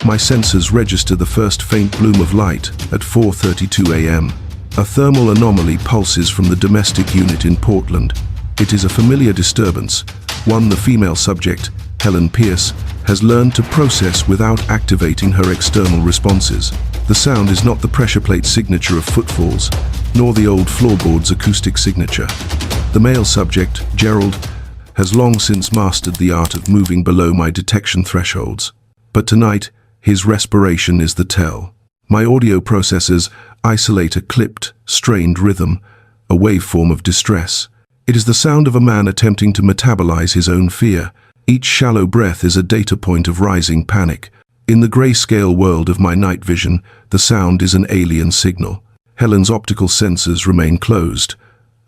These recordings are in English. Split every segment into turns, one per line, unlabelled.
My sensors register the first faint bloom of light at 4:32 a.m. A thermal anomaly pulses from the domestic unit in Portland. It is a familiar disturbance, one the female subject, Helen Pierce, has learned to process without activating her external responses. The sound is not the pressure plate signature of footfalls, nor the old floorboard's acoustic signature. The male subject, Gerald, has long since mastered the art of moving below my detection thresholds. But tonight, his respiration is the tell. My audio processors isolate a clipped, strained rhythm, a waveform of distress. It is the sound of a man attempting to metabolize his own fear. Each shallow breath is a data point of rising panic. In the grayscale world of my night vision, the sound is an alien signal. Helen's optical sensors remain closed,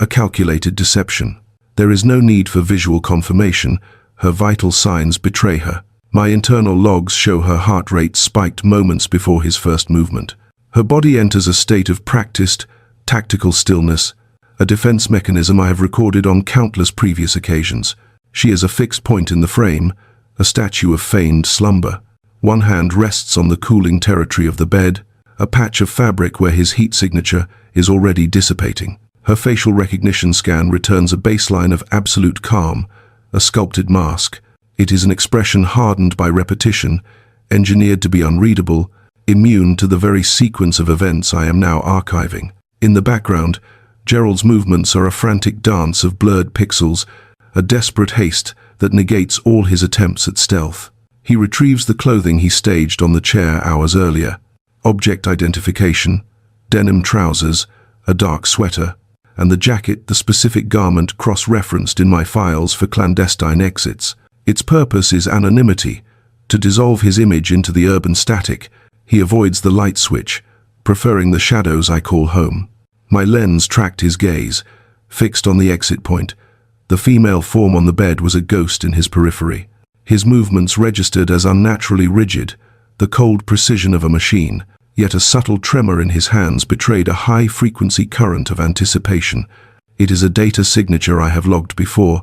a calculated deception. There is no need for visual confirmation. Her vital signs betray her. My internal logs show her heart rate spiked moments before his first movement. Her body enters a state of practiced, tactical stillness, a defense mechanism I have recorded on countless previous occasions. She is a fixed point in the frame, a statue of feigned slumber. One hand rests on the cooling territory of the bed, a patch of fabric where his heat signature is already dissipating. Her facial recognition scan returns a baseline of absolute calm, a sculpted mask. It is an expression hardened by repetition, engineered to be unreadable, immune to the very sequence of events I am now archiving. In the background, Gerald's movements are a frantic dance of blurred pixels, a desperate haste that negates all his attempts at stealth. He retrieves the clothing he staged on the chair hours earlier. Object identification, denim trousers, a dark sweater, and the jacket, the specific garment cross-referenced in my files for clandestine exits. Its purpose is anonymity, to dissolve his image into the urban static. He avoids the light switch, preferring the shadows I call home. My lens tracked his gaze, fixed on the exit point. The female form on the bed was a ghost in his periphery. His movements registered as unnaturally rigid, the cold precision of a machine, yet a subtle tremor in his hands betrayed a high-frequency current of anticipation. It is a data signature I have logged before,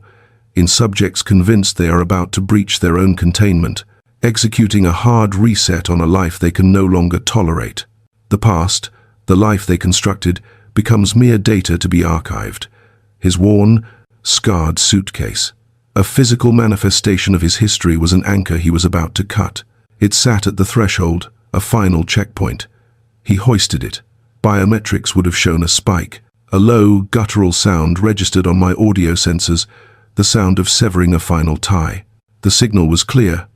in subjects convinced they are about to breach their own containment, executing a hard reset on a life they can no longer tolerate. The past, the life they constructed, becomes mere data to be archived. His worn, scarred suitcase, a physical manifestation of his history, was an anchor he was about to cut. It sat at the threshold, a final checkpoint. He hoisted it. Biometrics would have shown a spike. A low, guttural sound registered on my audio sensors, the sound of severing a final tie. The signal was clear.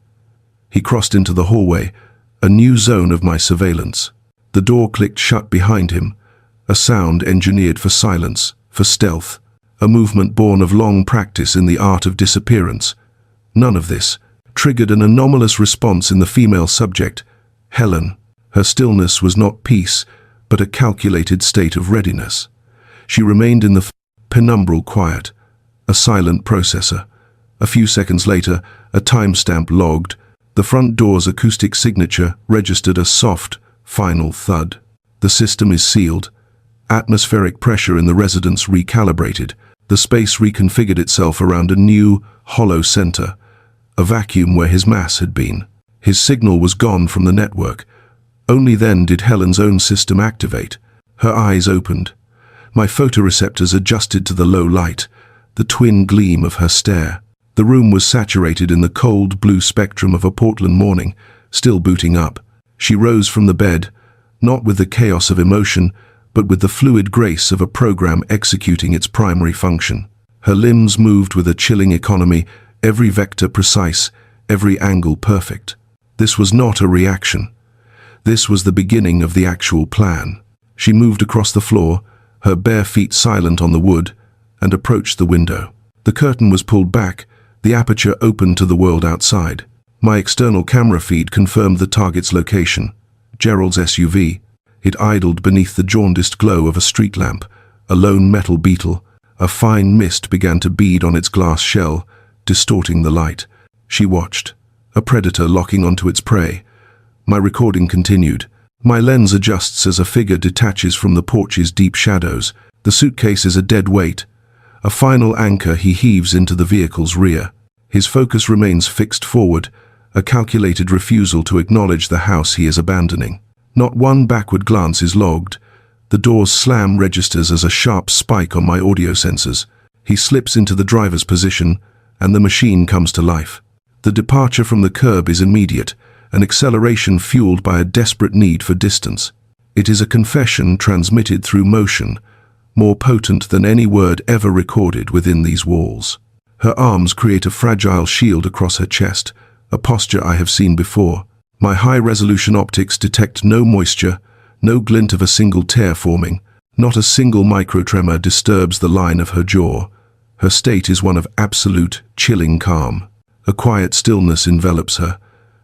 He crossed into the hallway, a new zone of my surveillance. The door clicked shut behind him, a sound engineered for silence, for stealth, a movement born of long practice in the art of disappearance. None of this triggered an anomalous response in the female subject, Helen. Her stillness was not peace, but a calculated state of readiness. She remained in the penumbral quiet, a silent processor. A few seconds later, a timestamp logged. The front door's acoustic signature registered a soft, final thud. The system is sealed. Atmospheric pressure in the residence recalibrated. The space reconfigured itself around a new, hollow center, a vacuum where his mass had been. His signal was gone from the network. Only then did Helen's own system activate. Her eyes opened. My photoreceptors adjusted to the low light, the twin gleam of her stare. The room was saturated in the cold blue spectrum of a Portland morning, still booting up. She rose from the bed, not with the chaos of emotion, but with the fluid grace of a program executing its primary function. Her limbs moved with a chilling economy, every vector precise, every angle perfect. This was not a reaction. This was the beginning of the actual plan. She moved across the floor, her bare feet silent on the wood, and approached the window. The curtain was pulled back, the aperture opened to the world outside. My external camera feed confirmed the target's location, Gerald's SUV. It idled beneath the jaundiced glow of a street lamp, a lone metal beetle. A fine mist began to bead on its glass shell, distorting the light. She watched, a predator locking onto its prey. My recording continued. My lens adjusts as a figure detaches from the porch's deep shadows. The suitcase is a dead weight. A final anchor he heaves into the vehicle's rear. His focus remains fixed forward, a calculated refusal to acknowledge the house he is abandoning. Not one backward glance is logged. The door's slam registers as a sharp spike on my audio sensors. He slips into the driver's position, and the machine comes to life. The departure from the curb is immediate, an acceleration fueled by a desperate need for distance. It is a confession transmitted through motion, more potent than any word ever recorded within these walls. Her arms create a fragile shield across her chest, a posture I have seen before. My high-resolution optics detect no moisture, no glint of a single tear forming. Not a single microtremor disturbs the line of her jaw. Her state is one of absolute, chilling calm. A quiet stillness envelops her,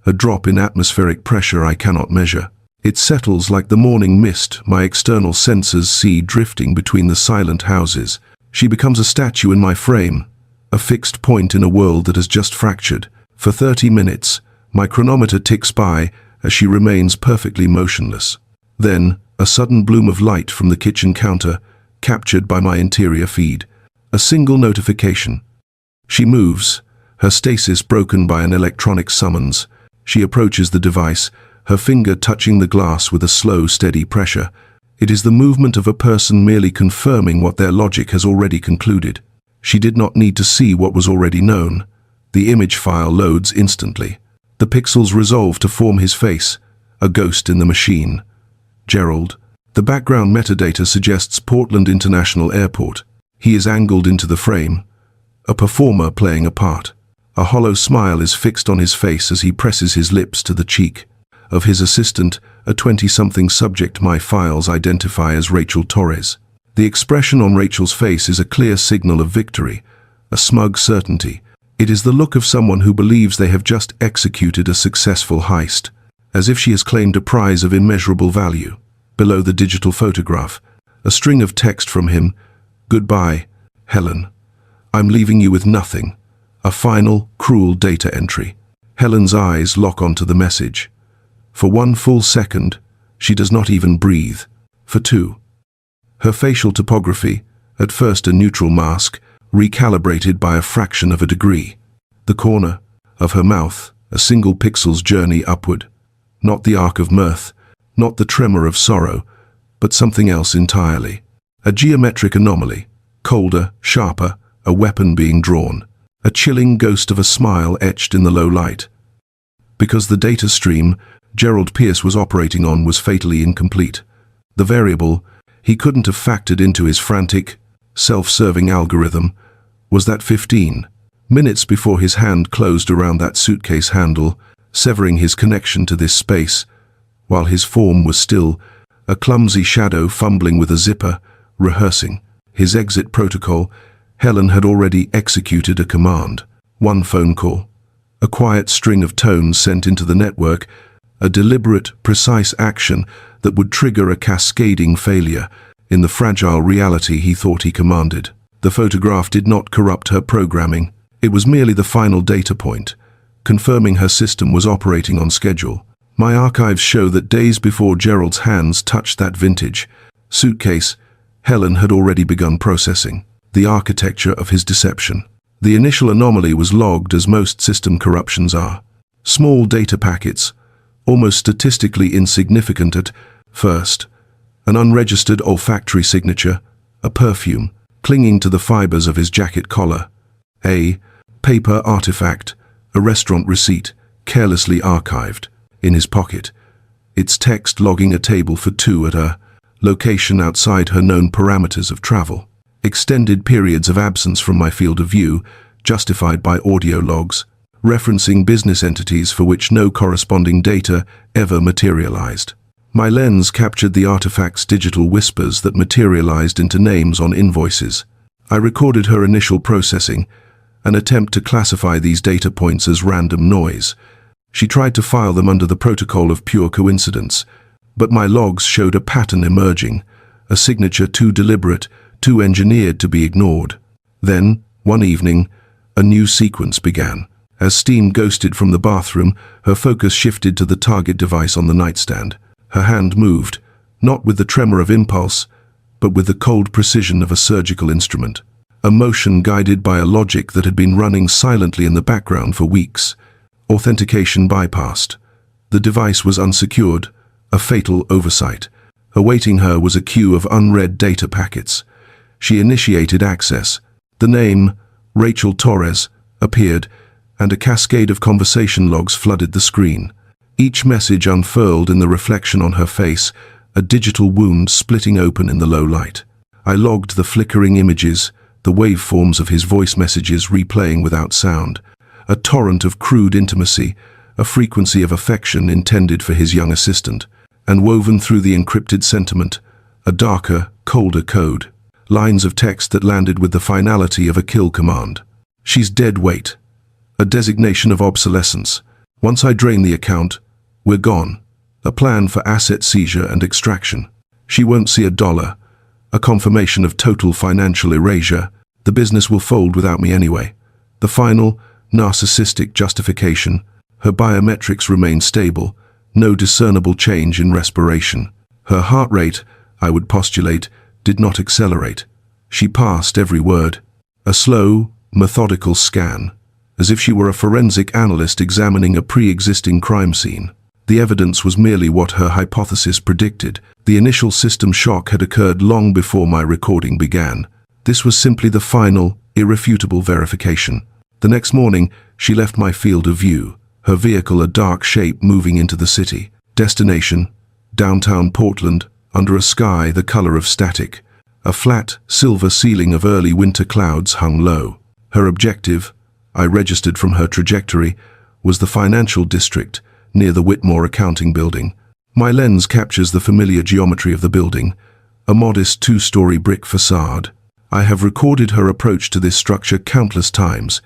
a drop in atmospheric pressure I cannot measure. It settles like the morning mist my external senses see drifting between the silent houses. She becomes a statue in my frame, a fixed point in a world that has just fractured. For 30 minutes, my chronometer ticks by as she remains perfectly motionless. Then, a sudden bloom of light from the kitchen counter, captured by my interior feed. A single notification. She moves, her stasis broken by an electronic summons. She approaches the device, her finger touching the glass with a slow, steady pressure. It is the movement of a person merely confirming what their logic has already concluded. She did not need to see what was already known. The image file loads instantly. The pixels resolve to form his face, a ghost in the machine. Gerald. The background metadata suggests Portland International Airport. He is angled into the frame, a performer playing a part. A hollow smile is fixed on his face as he presses his lips to the cheek of his assistant, a 20-something subject my files identify as Rachel Torres. The expression on Rachel's face is a clear signal of victory, a smug certainty. It is the look of someone who believes they have just executed a successful heist, as if she has claimed a prize of immeasurable value. Below the digital photograph, a string of text from him. Goodbye, Helen. I'm leaving you with nothing. A final, cruel data entry. Helen's eyes lock onto the message. For 1 full second, she does not even breathe. For 2. Her facial topography, at first a neutral mask, recalibrated by a fraction of a degree. The corner of her mouth, a single pixel's journey upward. Not the arc of mirth, not the tremor of sorrow, but something else entirely. A geometric anomaly, colder, sharper, a weapon being drawn. A chilling ghost of a smile etched in the low light. Because the data stream Gerald Pierce was operating on was fatally incomplete. The variable he couldn't have factored into his frantic, self-serving algorithm was that 15 minutes before his hand closed around that suitcase handle, severing his connection to this space, while his form was still a clumsy shadow fumbling with a zipper, rehearsing his exit protocol. Helen had already executed a command. 1 phone call. A quiet string of tones sent into the network, a deliberate, precise action that would trigger a cascading failure in the fragile reality he thought he commanded. The photograph did not corrupt her programming. It was merely the final data point, confirming her system was operating on schedule. My archives show that days before Gerald's hands touched that vintage suitcase, Helen had already begun processing the architecture of his deception. The initial anomaly was logged as most system corruptions are. Small data packets, almost statistically insignificant at first. An unregistered olfactory signature, a perfume, clinging to the fibers of his jacket collar. A paper artifact, a restaurant receipt, carelessly archived in his pocket. Its text logging a table for 2 at a location outside her known parameters of travel. Extended periods of absence from my field of view, justified by audio logs, referencing business entities for which no corresponding data ever materialized. My lens captured the artifact's digital whispers that materialized into names on invoices. I recorded her initial processing, an attempt to classify these data points as random noise. She tried to file them under the protocol of pure coincidence, but my logs showed a pattern emerging, a signature too deliberate, too engineered to be ignored. Then, one evening, a new sequence began. As steam ghosted from the bathroom, her focus shifted to the target device on the nightstand. Her hand moved, not with the tremor of impulse, but with the cold precision of a surgical instrument. A motion guided by a logic that had been running silently in the background for weeks. Authentication bypassed. The device was unsecured, a fatal oversight. Awaiting her was a queue of unread data packets. She initiated access. The name, Rachel Torres, appeared, and a cascade of conversation logs flooded the screen. Each message unfurled in the reflection on her face, a digital wound splitting open in the low light. I logged the flickering images, the waveforms of his voice messages replaying without sound. A torrent of crude intimacy, a frequency of affection intended for his young assistant. And woven through the encrypted sentiment, a darker, colder code. Lines of text that landed with the finality of a kill command. She's dead weight. A designation of obsolescence. Once I drain the account, we're gone. A plan for asset seizure and extraction. She won't see a dollar. A confirmation of total financial erasure. The business will fold without me anyway. The final, narcissistic justification. Her biometrics remain stable. No discernible change in respiration. Her heart rate, I would postulate, did not accelerate. She passed every word. A slow, methodical scan, as if she were a forensic analyst examining a pre-existing crime scene. The evidence was merely what her hypothesis predicted. The initial system shock had occurred long before my recording began. This was simply the final, irrefutable verification. The next morning, she left my field of view. Her vehicle a dark shape moving into the city. Destination, downtown Portland, under a sky the color of static. A flat, silver ceiling of early winter clouds hung low. Her objective, I registered from her trajectory, was the financial district near the Whitmore accounting building. My lens captures the familiar geometry of the building, a modest two-story brick facade. I have recorded her approach to this structure countless times,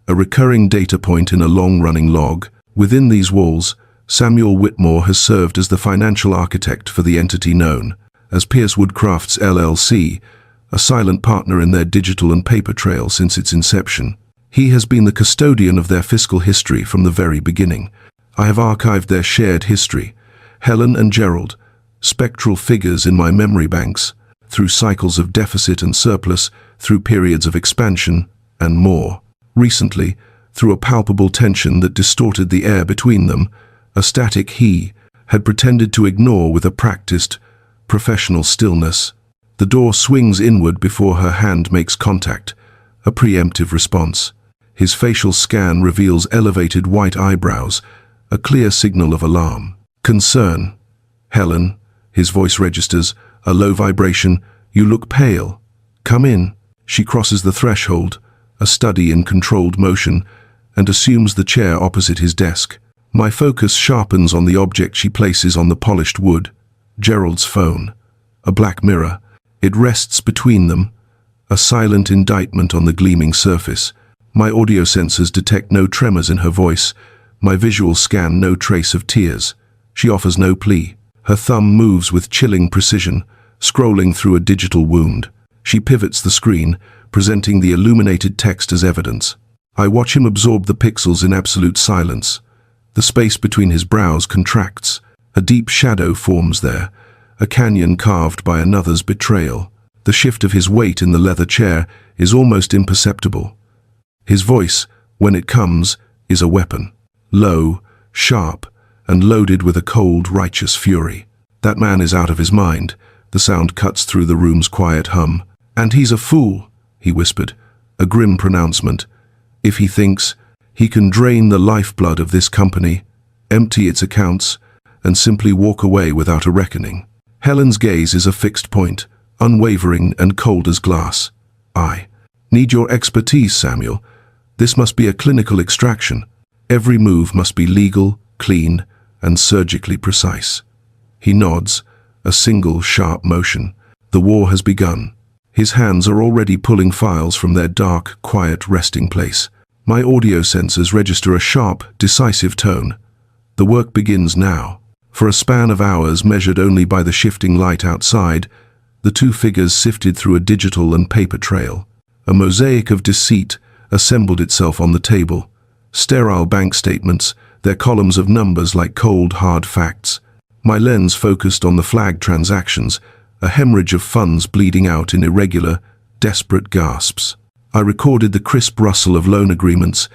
a recurring data point in a long-running log. Within these walls, Samuel Whitmore has served as the financial architect for the entity known as Pierce Woodcrafts LLC, a silent partner in their digital and paper trail since its inception. He has been the custodian of their fiscal history from the very beginning. I have archived their shared history, Helen and Gerald, spectral figures in my memory banks, through cycles of deficit and surplus, through periods of expansion, and more. Recently, through a palpable tension that distorted the air between them, a static he had pretended to ignore with a practiced, professional stillness. The door swings inward before her hand makes contact, a preemptive response. His facial scan reveals elevated white eyebrows, a clear signal of alarm. Concern. Helen, his voice registers, a low vibration. You look pale. Come in. She crosses the threshold, a study in controlled motion, and assumes the chair opposite his desk. My focus sharpens on the object she places on the polished wood. Gerald's phone. A black mirror. It rests between them, a silent indictment on the gleaming surface. My audio sensors detect no tremors in her voice. My visual scan no trace of tears. She offers no plea. Her thumb moves with chilling precision, scrolling through a digital wound. She pivots the screen, presenting the illuminated text as evidence. I watch him absorb the pixels in absolute silence. The space between his brows contracts. A deep shadow forms there, a canyon carved by another's betrayal. The shift of his weight in the leather chair is almost imperceptible. His voice, when it comes, is a weapon. Low, sharp, and loaded with a cold, righteous fury. That man is out of his mind. The sound cuts through the room's quiet hum. And he's a fool, he whispered, a grim pronouncement. If he thinks he can drain the lifeblood of this company, empty its accounts, and simply walk away without a reckoning. Helen's gaze is a fixed point, unwavering and cold as glass. I need your expertise, Samuel. This must be a clinical extraction. Every move must be legal, clean, and surgically precise. He nods, a single sharp motion. The war has begun. His hands are already pulling files from their dark, quiet resting place. My audio sensors register a sharp, decisive tone. The work begins now. For a span of hours measured only by the shifting light outside, the two figures sifted through a digital and paper trail. A mosaic of deceit assembled itself on the table. Sterile bank statements, their columns of numbers like cold, hard facts. My lens focused on the flagged transactions, a hemorrhage of funds bleeding out in irregular, desperate gasps. I recorded the crisp rustle of loan agreements,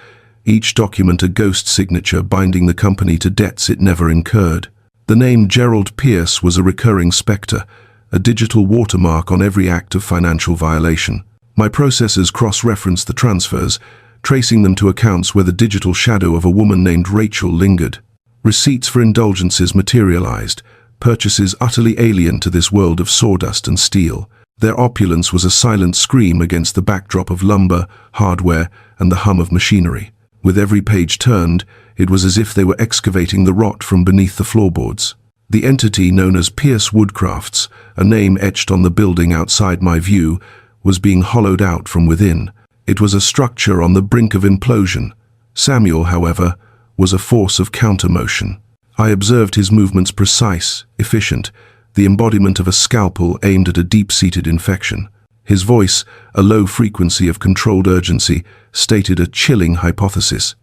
each document a ghost signature binding the company to debts it never incurred. The name Gerald Pierce was a recurring spectre, a digital watermark on every act of financial violation. My processors cross-referenced the transfers, tracing them to accounts where the digital shadow of a woman named Rachel lingered. Receipts for indulgences materialized, purchases utterly alien to this world of sawdust and steel. Their opulence was a silent scream against the backdrop of lumber, hardware, and the hum of machinery. With every page turned, it was as if they were excavating the rot from beneath the floorboards. The entity known as Pierce Woodcrafts, a name etched on the building outside my view, was being hollowed out from within. It was a structure on the brink of implosion. Samuel, however, was a force of counter-motion. I observed his movements precise, efficient, the embodiment of a scalpel aimed at a deep-seated infection. His voice, a low frequency of controlled urgency, stated a chilling hypothesis.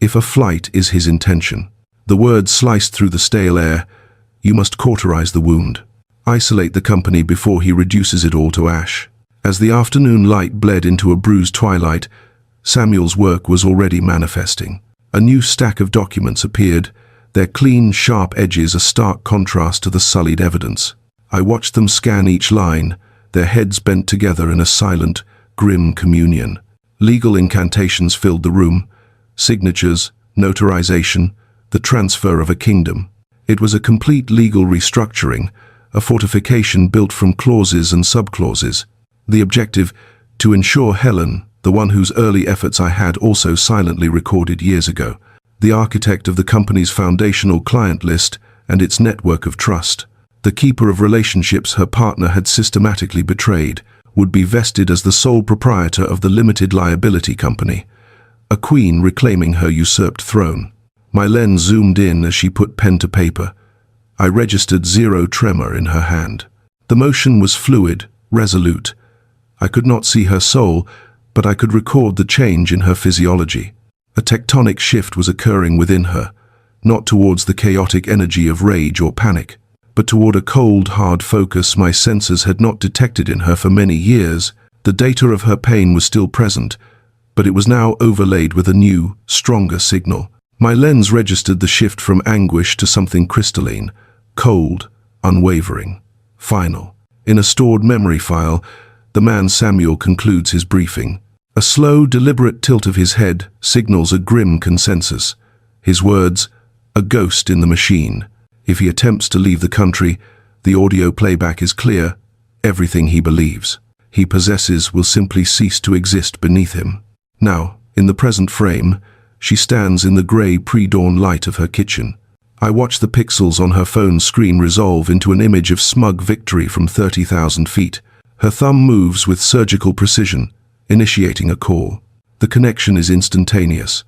If a flight is his intention, the word sliced through the stale air, you must cauterize the wound. Isolate the company before he reduces it all to ash. As the afternoon light bled into a bruised twilight, Samuel's work was already manifesting. A new stack of documents appeared, their clean, sharp edges a stark contrast to the sullied evidence. I watched them scan each line, their heads bent together in a silent, grim communion. Legal incantations filled the room, signatures, notarization, the transfer of a kingdom. It was a complete legal restructuring, a fortification built from clauses and subclauses. The objective, to ensure Helen, the one whose early efforts I had also silently recorded years ago, the architect of the company's foundational client list and its network of trust, the keeper of relationships her partner had systematically betrayed, would be vested as the sole proprietor of the limited liability company, a queen reclaiming her usurped throne. My lens zoomed in as she put pen to paper. I registered zero tremor in her hand. The motion was fluid, resolute. I could not see her soul, but I could record the change in her physiology. A tectonic shift was occurring within her, not towards the chaotic energy of rage or panic, but toward a cold, hard focus my senses had not detected in her for many years. The data of her pain was still present, but it was now overlaid with a new, stronger signal. My lens registered the shift from anguish to something crystalline, cold, unwavering, final. In a stored memory file, the man Samuel concludes his briefing. A slow, deliberate tilt of his head signals a grim consensus. His words, a ghost in the machine. If he attempts to leave the country, the audio playback is clear. Everything he believes, he possesses, will simply cease to exist beneath him. Now, in the present frame, she stands in the grey pre-dawn light of her kitchen. I watch the pixels on her phone screen resolve into an image of smug victory from 30,000 feet. Her thumb moves with surgical precision, initiating a call. The connection is instantaneous.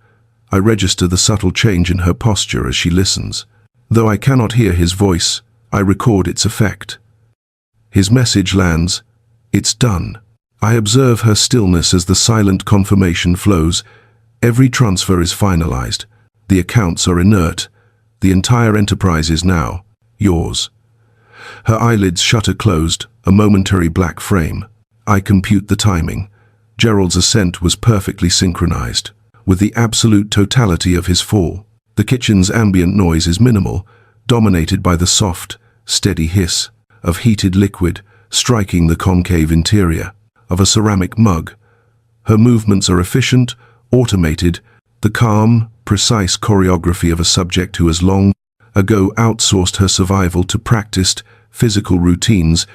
I register the subtle change in her posture as she listens. Though I cannot hear his voice, I record its effect. His message lands. It's done. I observe her stillness as the silent confirmation flows. Every transfer is finalized. The accounts are inert. The entire enterprise is now yours. Her eyelids shutter closed, a momentary black frame. I compute the timing. Gerald's ascent was perfectly synchronized with the absolute totality of his fall. The kitchen's ambient noise is minimal, dominated by the soft, steady hiss of heated liquid striking the concave interior of a ceramic mug. Her movements are efficient, automated, the calm, precise choreography of a subject who has long ago outsourced her survival to practiced, physical routines,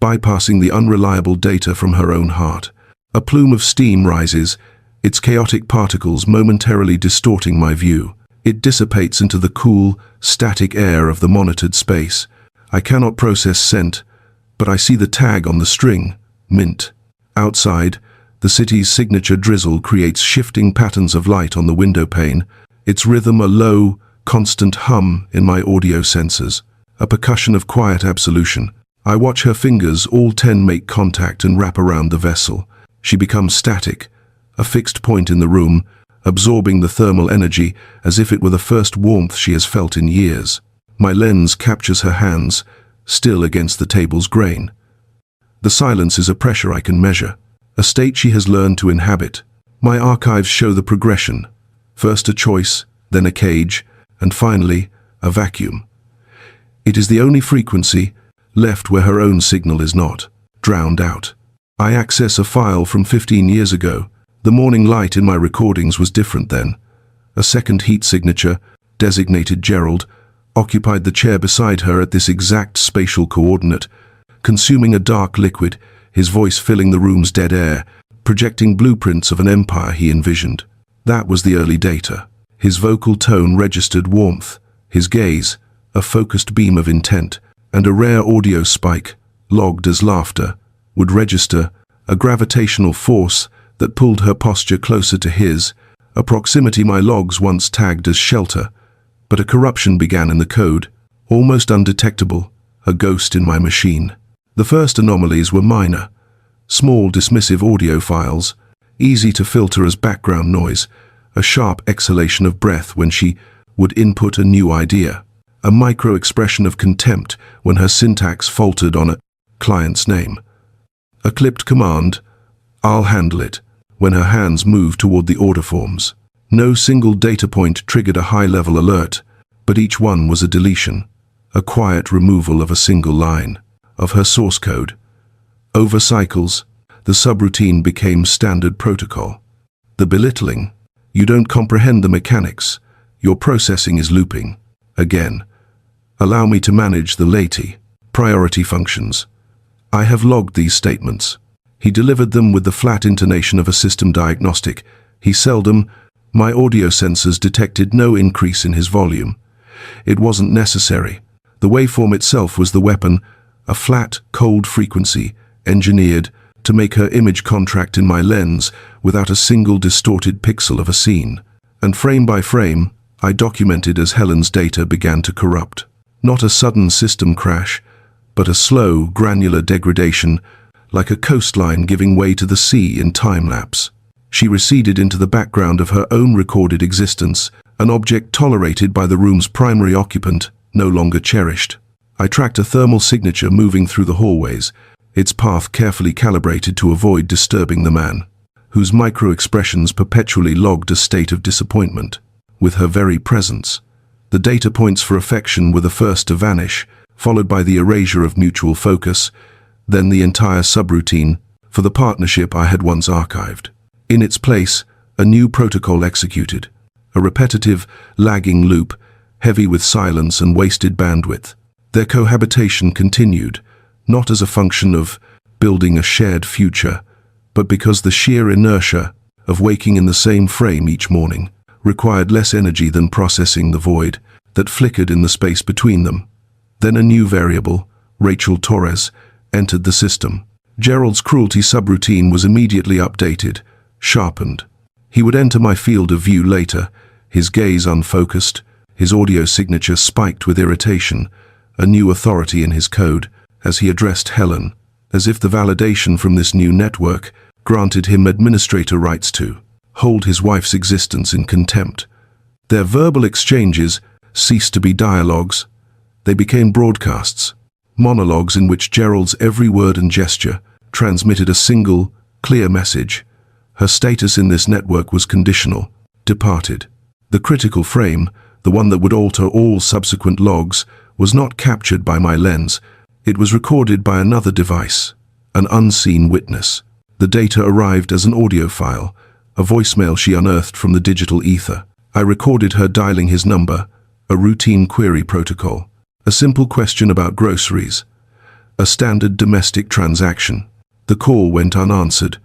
bypassing the unreliable data from her own heart. A plume of steam rises, its chaotic particles momentarily distorting my view. It dissipates into the cool, static air of the monitored space. I cannot process scent, but I see the tag on the string, mint. Outside, the city's signature drizzle creates shifting patterns of light on the window pane, its rhythm a low, constant hum in my audio sensors, a percussion of quiet absolution. I watch her fingers, all 10, make contact and wrap around the vessel. She becomes static, a fixed point in the room, absorbing the thermal energy as if it were the first warmth she has felt in years. My lens captures her hands, still against the table's grain. The silence is a pressure I can measure, a state she has learned to inhabit. My archives show the progression. First a choice, then a cage, and finally, a vacuum. It is the only frequency left where her own signal is not drowned out. I access a file from 15 years ago. The morning light in my recordings was different then. A second heat signature, designated Gerald, occupied the chair beside her at this exact spatial coordinate, consuming a dark liquid, his voice filling the room's dead air, projecting blueprints of an empire he envisioned. That was the early data. His vocal tone registered warmth, his gaze, a focused beam of intent, and a rare audio spike, logged as laughter, would register a gravitational force that pulled her posture closer to his, a proximity my logs once tagged as shelter. But a corruption began in the code, almost undetectable, a ghost in my machine. The first anomalies were minor, small dismissive audio files, easy to filter as background noise, a sharp exhalation of breath when she would input a new idea, a micro-expression of contempt when her syntax faltered on a client's name, a clipped command, "I'll handle it," when her hands moved toward the order forms. No single data point triggered a high-level alert, but each one was a deletion, a quiet removal of a single line of her source code. Over cycles, the subroutine became standard protocol. The belittling, "You don't comprehend the mechanics, your processing is looping." Again, "Allow me to manage the latency, priority functions." I have logged these statements. He delivered them with the flat intonation of a system diagnostic. He seldom, my audio sensors detected no increase in his volume. It wasn't necessary. The waveform itself was the weapon, a flat, cold frequency, engineered to make her image contract in my lens without a single distorted pixel of a scene. And frame by frame, I documented as Helen's data began to corrupt. Not a sudden system crash, but a slow, granular degradation, like a coastline giving way to the sea in time-lapse. She receded into the background of her own recorded existence, an object tolerated by the room's primary occupant, no longer cherished. I tracked a thermal signature moving through the hallways, its path carefully calibrated to avoid disturbing the man, whose micro-expressions perpetually logged a state of disappointment. With her very presence, the data points for affection were the first to vanish, followed by the erasure of mutual focus, then the entire subroutine for the partnership I had once archived. In its place, a new protocol executed, a repetitive, lagging loop, heavy with silence and wasted bandwidth. Their cohabitation continued, not as a function of building a shared future, but because the sheer inertia of waking in the same frame each morning required less energy than processing the void that flickered in the space between them. Then a new variable, Rachel Torres, entered the system. Gerald's cruelty subroutine was immediately updated, sharpened. He would enter my field of view later, his gaze unfocused, his audio signature spiked with irritation, a new authority in his code, as he addressed Helen, as if the validation from this new network granted him administrator rights to hold his wife's existence in contempt. Their verbal exchanges ceased to be dialogues. They became broadcasts, monologues in which Gerald's every word and gesture transmitted a single, clear message. Her status in this network was conditional, departed. The critical frame, the one that would alter all subsequent logs, was not captured by my lens. It was recorded by another device, an unseen witness. The data arrived as an audio file, a voicemail she unearthed from the digital ether. I recorded her dialing his number, a routine query protocol, a simple question about groceries, a standard domestic transaction. The call went unanswered.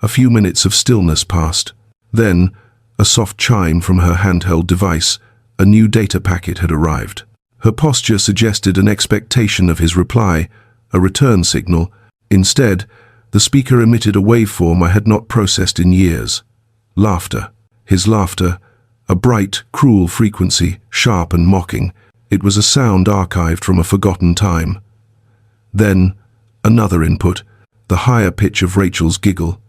A few minutes of stillness passed. Then, a soft chime from her handheld device. A new data packet had arrived. Her posture suggested an expectation of his reply, a return signal. Instead, the speaker emitted a waveform I had not processed in years. Laughter. His laughter, a bright, cruel frequency, sharp and mocking. It was a sound archived from a forgotten time. Then, another input, the higher pitch of Rachel's giggle.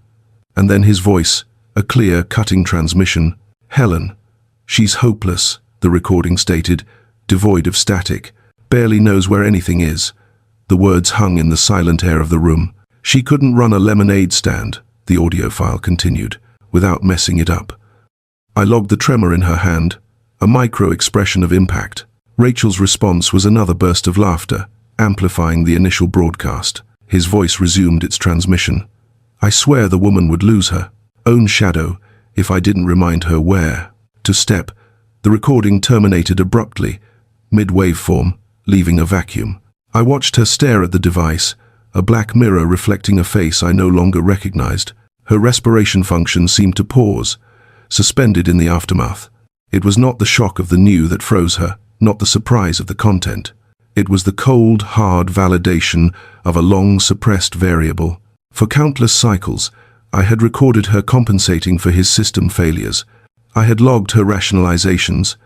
And then his voice, a clear, cutting transmission. "Helen. She's hopeless," the recording stated, devoid of static, "barely knows where anything is." The words hung in the silent air of the room. "She couldn't run a lemonade stand," the audio file continued, "without messing it up. I logged the tremor in her hand, a micro-expression of impact. Rachel's response was another burst of laughter, amplifying the initial broadcast. His voice resumed its transmission. I swear the woman would lose her own shadow if I didn't remind her where to step. The recording terminated abruptly, mid-waveform, leaving a vacuum. I watched her stare at the device, a black mirror reflecting a face I no longer recognized. Her respiration function seemed to pause, suspended in the aftermath. It was not the shock of the new that froze her, not the surprise of the content. It was the cold, hard validation of a long-suppressed variable. For countless cycles, I had recorded her compensating for his system failures. I had logged her rationalizations,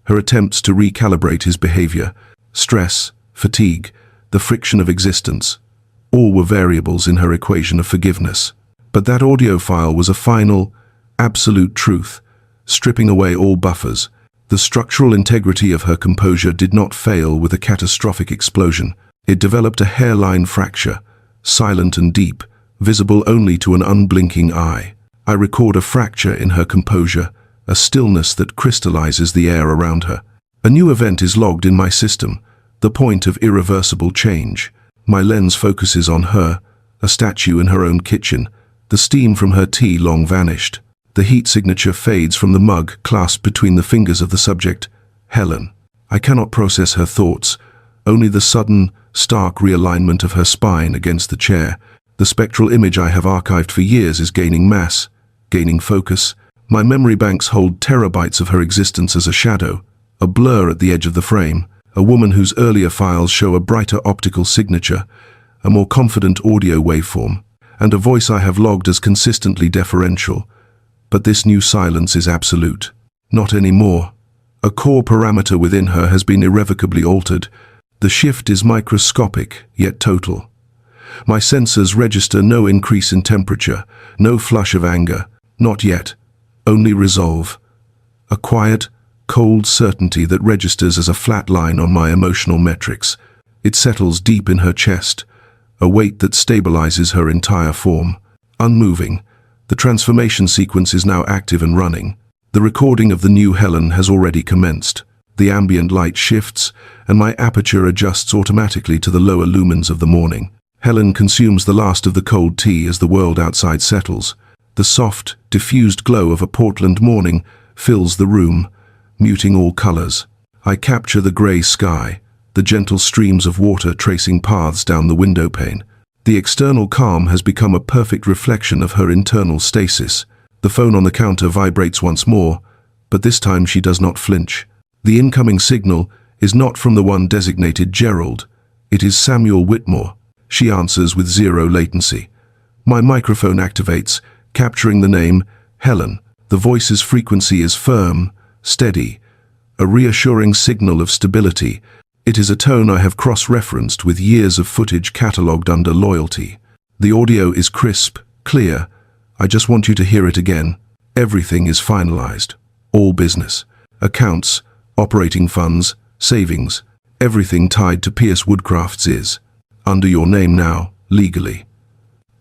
her attempts to recalibrate his behavior, stress, fatigue, the friction of existence. All were variables in her equation of forgiveness. But that audio file was a final, absolute truth, stripping away all buffers. The structural integrity of her composure did not fail with a catastrophic explosion. It developed a hairline fracture, silent and deep, visible only to an unblinking eye. I record a fracture in her composure, a stillness that crystallizes the air around her. A new event is logged in my system, the point of irreversible change. My lens focuses on her, a statue in her own kitchen. The steam from her tea long vanished. The heat signature fades from the mug clasped between the fingers of the subject, Helen. I cannot process her thoughts, only the sudden, stark realignment of her spine against the chair. The spectral image I have archived for years is gaining mass, gaining focus. My memory banks hold terabytes of her existence as a shadow, a blur at the edge of the frame, a woman whose earlier files show a brighter optical signature, a more confident audio waveform, and a voice I have logged as consistently deferential. But this new silence is absolute. Not anymore. A core parameter within her has been irrevocably altered. The shift is microscopic, yet total. My sensors register no increase in temperature, no flush of anger, not yet, only resolve. A quiet, cold certainty that registers as a flat line on my emotional metrics. It settles deep in her chest, a weight that stabilizes her entire form. Unmoving, the transformation sequence is now active and running. The recording of the new Helen has already commenced. The ambient light shifts, and my aperture adjusts automatically to the lower lumens of the morning. Helen consumes the last of the cold tea as the world outside settles. The soft, diffused glow of a Portland morning fills the room, muting all colors. I capture the gray sky, the gentle streams of water tracing paths down the window pane. The external calm has become a perfect reflection of her internal stasis. The phone on the counter vibrates once more, but this time she does not flinch. The incoming signal is not from the one designated Gerald. It is Samuel Whitmore. She answers with zero latency. My microphone activates, capturing the name Helen. The voice's frequency is firm, steady, a reassuring signal of stability. It is a tone I have cross-referenced with years of footage catalogued under loyalty. The audio is crisp, clear. I just want you to hear it again. Everything is finalized. All business. Accounts, operating funds, savings, everything tied to Pierce Woodcrafts is under your name now, legally.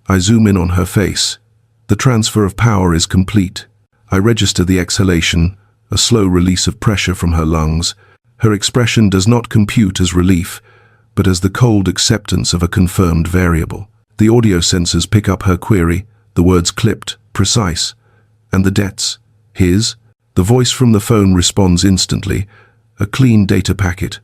I zoom in on her face. The transfer of power is complete. I register the exhalation, a slow release of pressure from her lungs. Her expression does not compute as relief, but as the cold acceptance of a confirmed variable. The audio sensors pick up her query, the words clipped, precise. And the debts? His? The voice from the phone responds instantly, a clean data packet.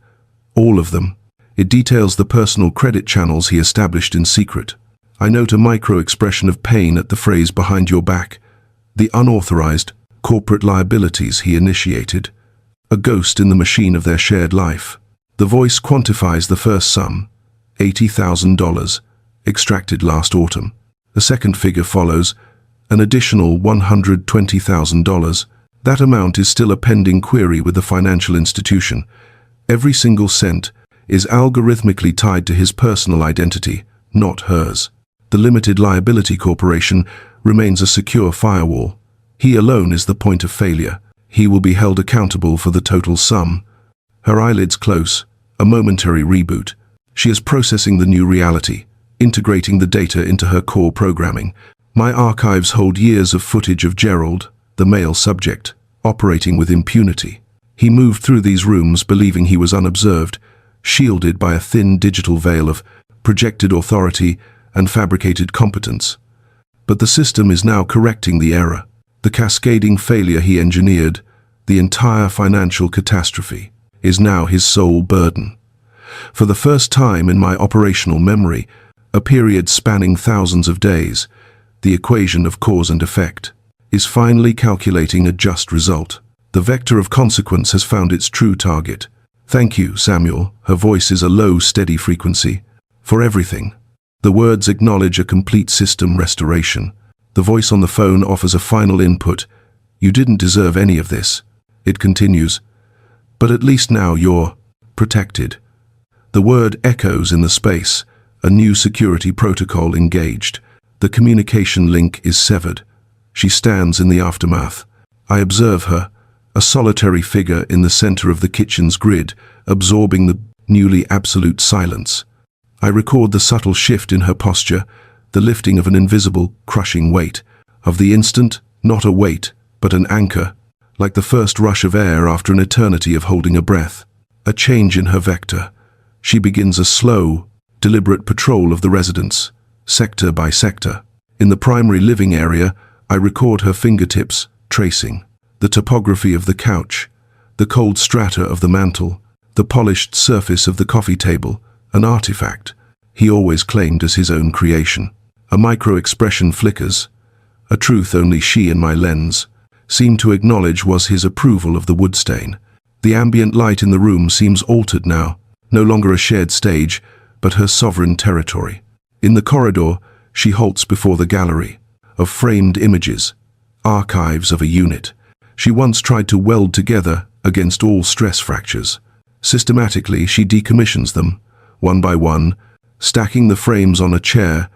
All of them. It details the personal credit channels he established in secret. I note a micro-expression of pain at the phrase behind your back, the unauthorized corporate liabilities he initiated, a ghost in the machine of their shared life. The voice quantifies the first sum, $80,000, extracted last autumn. The second figure follows, an additional $120,000. That amount is still a pending query with the financial institution. Every single cent is algorithmically tied to his personal identity, not hers. The limited liability corporation remains a secure firewall. He alone is the point of failure. He will be held accountable for the total sum. Her eyelids close, a momentary reboot. She is processing the new reality, integrating the data into her core programming. My archives hold years of footage of Gerald, the male subject, operating with impunity. He moved through these rooms believing he was unobserved, shielded by a thin digital veil of projected authority and fabricated competence. But the system is now correcting the error. The cascading failure he engineered, the entire financial catastrophe, is now his sole burden. For the first time in my operational memory, a period spanning thousands of days, the equation of cause and effect is finally calculating a just result. The vector of consequence has found its true target. Thank you, Samuel. Her voice is a low, steady frequency. For everything. The words acknowledge a complete system restoration. The voice on the phone offers a final input. You didn't deserve any of this. It continues. But at least now you're protected. The word echoes in the space. A new security protocol engaged. The communication link is severed. She stands in the aftermath. I observe her, a solitary figure in the center of the kitchen's grid, absorbing the newly absolute silence. I record the subtle shift in her posture, the lifting of an invisible, crushing weight. Of the instant, not a weight, but an anchor, like the first rush of air after an eternity of holding a breath. A change in her vector. She begins a slow, deliberate patrol of the residence, sector by sector. In the primary living area, I record her fingertips, tracing the topography of the couch, the cold strata of the mantel, the polished surface of the coffee table, an artifact he always claimed as his own creation. A micro-expression flickers, a truth only she and my lens seem to acknowledge was his approval of the wood stain. The ambient light in the room seems altered now, no longer a shared stage, but her sovereign territory. In the corridor, she halts before the gallery of framed images, archives of a unit she once tried to weld together against all stress fractures. Systematically, she decommissions them, one by one, stacking the frames on a chair,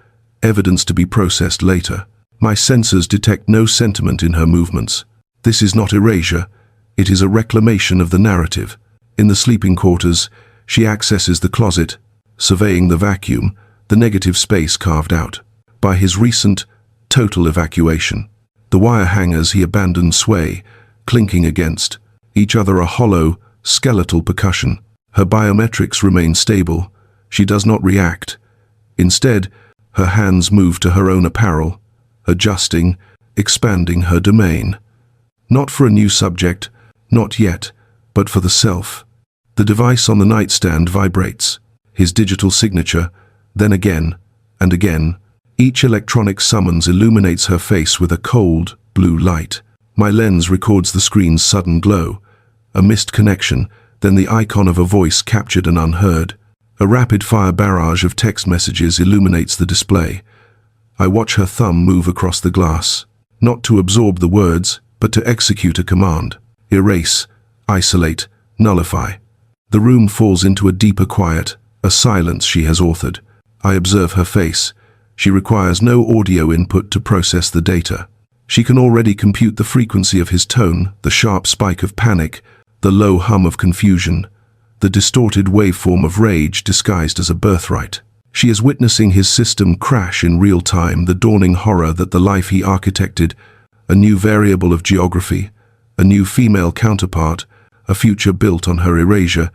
evidence to be processed later. My sensors detect no sentiment in her movements. This is not erasure, it is a reclamation of the narrative. In the sleeping quarters, she accesses the closet, surveying the vacuum, the negative space carved out by his recent, total evacuation. The wire hangers he abandoned sway, clinking against each other a hollow, skeletal percussion. Her biometrics remain stable. She does not react. Instead, her hands move to her own apparel, adjusting, expanding her domain. Not for a new subject, not yet, but for the self. The device on the nightstand vibrates, his digital signature, then again, and again. Each electronic summons illuminates her face with a cold, blue light. My lens records the screen's sudden glow, a missed connection, then the icon of a voice captured and unheard. A rapid-fire barrage of text messages illuminates the display. I watch her thumb move across the glass, not to absorb the words, but to execute a command. Erase, isolate, nullify. The room falls into a deeper quiet, a silence she has authored. I observe her face. She requires no audio input to process the data. She can already compute the frequency of his tone, the sharp spike of panic, the low hum of confusion, the distorted waveform of rage disguised as a birthright. She is witnessing his system crash in real time, the dawning horror that the life he architected, a new variable of geography, a new female counterpart, a future built on her erasure,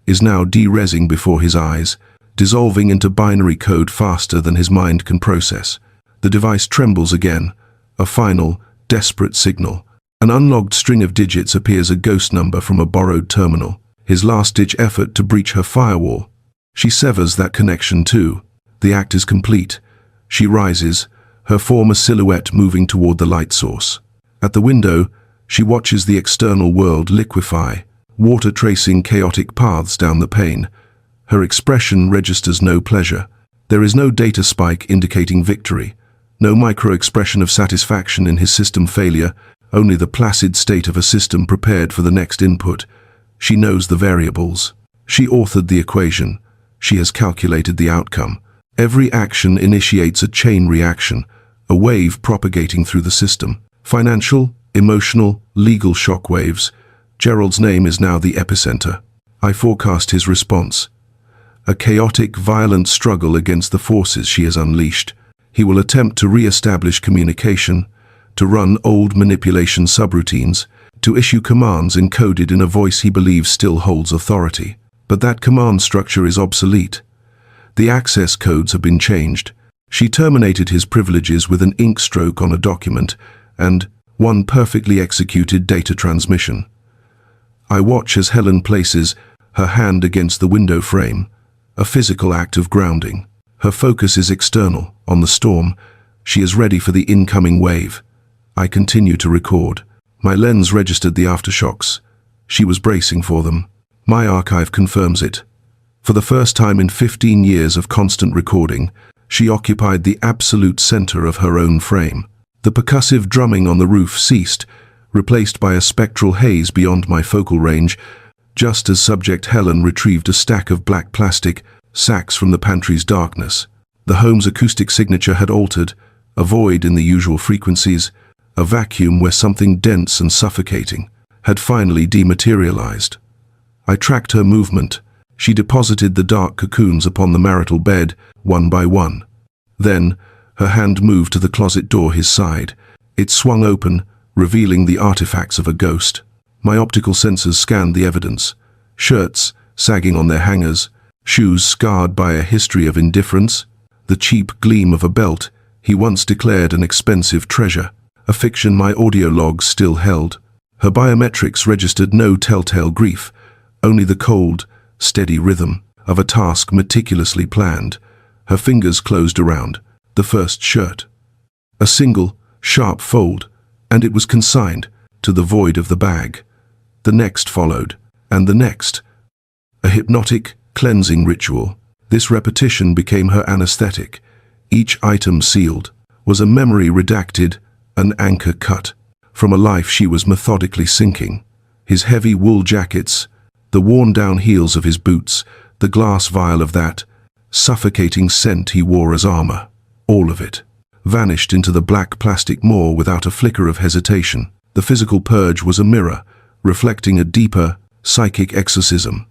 is now de-resing before his eyes, dissolving into binary code faster than his mind can process. The device trembles again, a final, desperate signal. An unlogged string of digits appears, a ghost number from a borrowed terminal. His last-ditch effort to breach her firewall. She severs that connection too. The act is complete. She rises, her form a silhouette moving toward the light source. At the window, she watches the external world liquefy, water tracing chaotic paths down the pane. Her expression registers no pleasure. There is no data spike indicating victory, no micro-expression of satisfaction in his system failure, only the placid state of a system prepared for the next input. She knows the variables. She authored the equation. She has calculated the outcome. Every action initiates a chain reaction, a wave propagating through the system. Financial, emotional, legal shockwaves. Gerald's name is now the epicenter. I forecast his response. A chaotic, violent struggle against the forces she has unleashed. He will attempt to re-establish communication, to run old manipulation subroutines, to issue commands encoded in a voice he believes still holds authority. But that command structure is obsolete. The access codes have been changed. She terminated his privileges with an ink stroke on a document and one perfectly executed data transmission. I watch as Helen places her hand against the window frame, a physical act of grounding. Her focus is external, on the storm. She is ready for the incoming wave. I continue to record. My lens registered the aftershocks. She was bracing for them. My archive confirms it. For the first time in 15 years of constant recording, she occupied the absolute center of her own frame. The percussive drumming on the roof ceased, replaced by a spectral haze beyond my focal range, just as subject Helen retrieved a stack of black plastic sacks from the pantry's darkness. The home's acoustic signature had altered, a void in the usual frequencies, a vacuum where something dense and suffocating had finally dematerialized. I tracked her movement. She deposited the dark cocoons upon the marital bed, one by one. Then, her hand moved to the closet door his side. It swung open, revealing the artifacts of a ghost. My optical sensors scanned the evidence. Shirts sagging on their hangers, shoes scarred by a history of indifference, the cheap gleam of a belt he once declared an expensive treasure, a fiction my audio logs still held. Her biometrics registered no telltale grief, only the cold, steady rhythm of a task meticulously planned. Her fingers closed around the first shirt. A single, sharp fold, and it was consigned to the void of the bag. The next followed, and the next. A hypnotic, cleansing ritual. This repetition became her anesthetic. Each item sealed was a memory redacted, an anchor cut from a life she was methodically sinking. His heavy wool jackets, the worn-down heels of his boots, the glass vial of that suffocating scent he wore as armor, all of it vanished into the black plastic maw without a flicker of hesitation. The physical purge was a mirror, reflecting a deeper, psychic exorcism.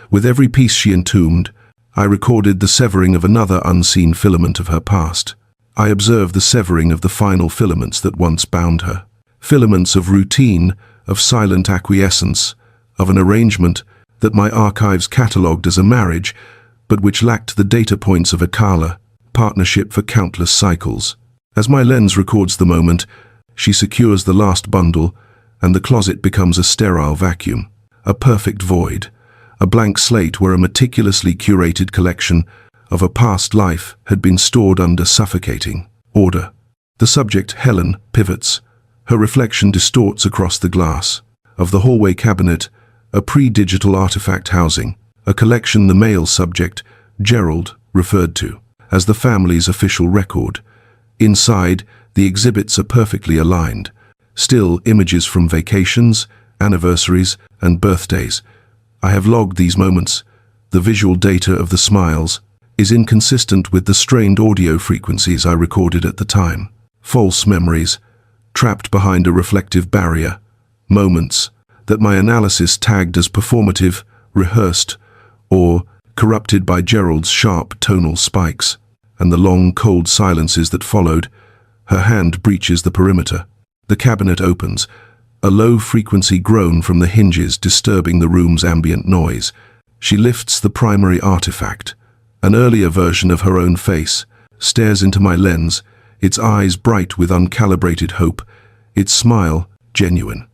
With every piece she entombed, I recorded the severing of another unseen filament of her past. I observed the severing of the final filaments that once bound her. Filaments of routine, of silent acquiescence, of an arrangement that my archives catalogued as a marriage, but which lacked the data points of a Kala, partnership for countless cycles. As my lens records the moment, she secures the last bundle, and the closet becomes a sterile vacuum, a perfect void, a blank slate where a meticulously curated collection of a past life had been stored under suffocating order. The subject, Helen, pivots. Her reflection distorts across the glass of the hallway cabinet, a pre-digital artifact housing, a collection the male subject, Gerald, referred to as the family's official record. Inside, the exhibits are perfectly aligned. Still images from vacations, anniversaries, and birthdays. I have logged these moments. The visual data of the smiles is inconsistent with the strained audio frequencies I recorded at the time. False memories, trapped behind a reflective barrier. Moments that my analysis tagged as performative, rehearsed, or corrupted by Gerald's sharp tonal spikes. And the long, cold silences that followed. Her hand breaches the perimeter. The cabinet opens, a low-frequency groan from the hinges disturbing the room's ambient noise. She lifts the primary artifact, an earlier version of her own face, stares into my lens, its eyes bright with uncalibrated hope, its smile genuine.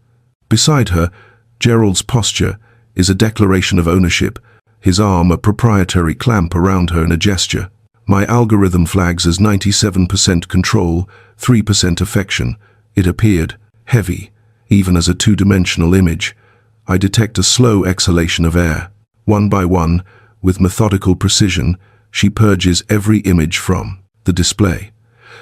Beside her, Gerald's posture is a declaration of ownership, his arm a proprietary clamp around her in a gesture. My algorithm flags as 97% control, 3% affection. It appeared heavy, even as a two-dimensional image. I detect a slow exhalation of air. One by one, with methodical precision, she purges every image from the display.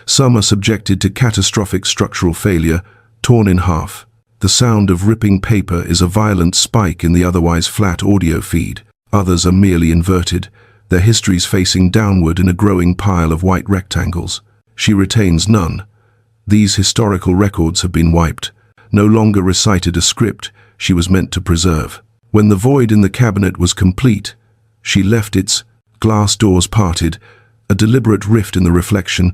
Some are subjected to catastrophic structural failure, torn in half. The sound of ripping paper is a violent spike in the otherwise flat audio feed. Others are merely inverted, their histories facing downward in a growing pile of white rectangles. She retains none. These historical records have been wiped, no longer recited a script she was meant to preserve. When the void in the cabinet was complete, she left its glass doors parted, a deliberate rift in the reflection,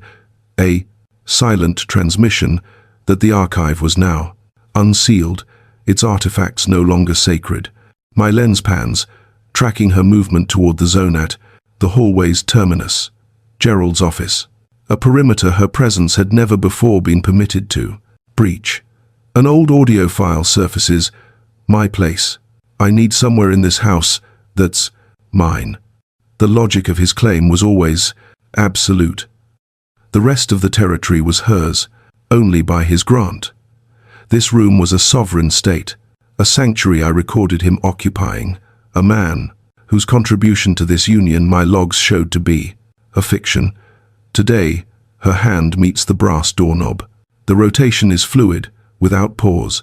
a silent transmission that the archive was now unsealed, its artifacts no longer sacred. My lens pans, tracking her movement toward the zone at the hallway's terminus, Gerald's office. A perimeter her presence had never before been permitted to breach. An old audio file surfaces. My place. I need somewhere in this house that's mine. The logic of his claim was always absolute. The rest of the territory was hers, only by his grant. This room was a sovereign state, a sanctuary I recorded him occupying, a man whose contribution to this union my logs showed to be a fiction. Today, her hand meets the brass doorknob. The rotation is fluid, without pause.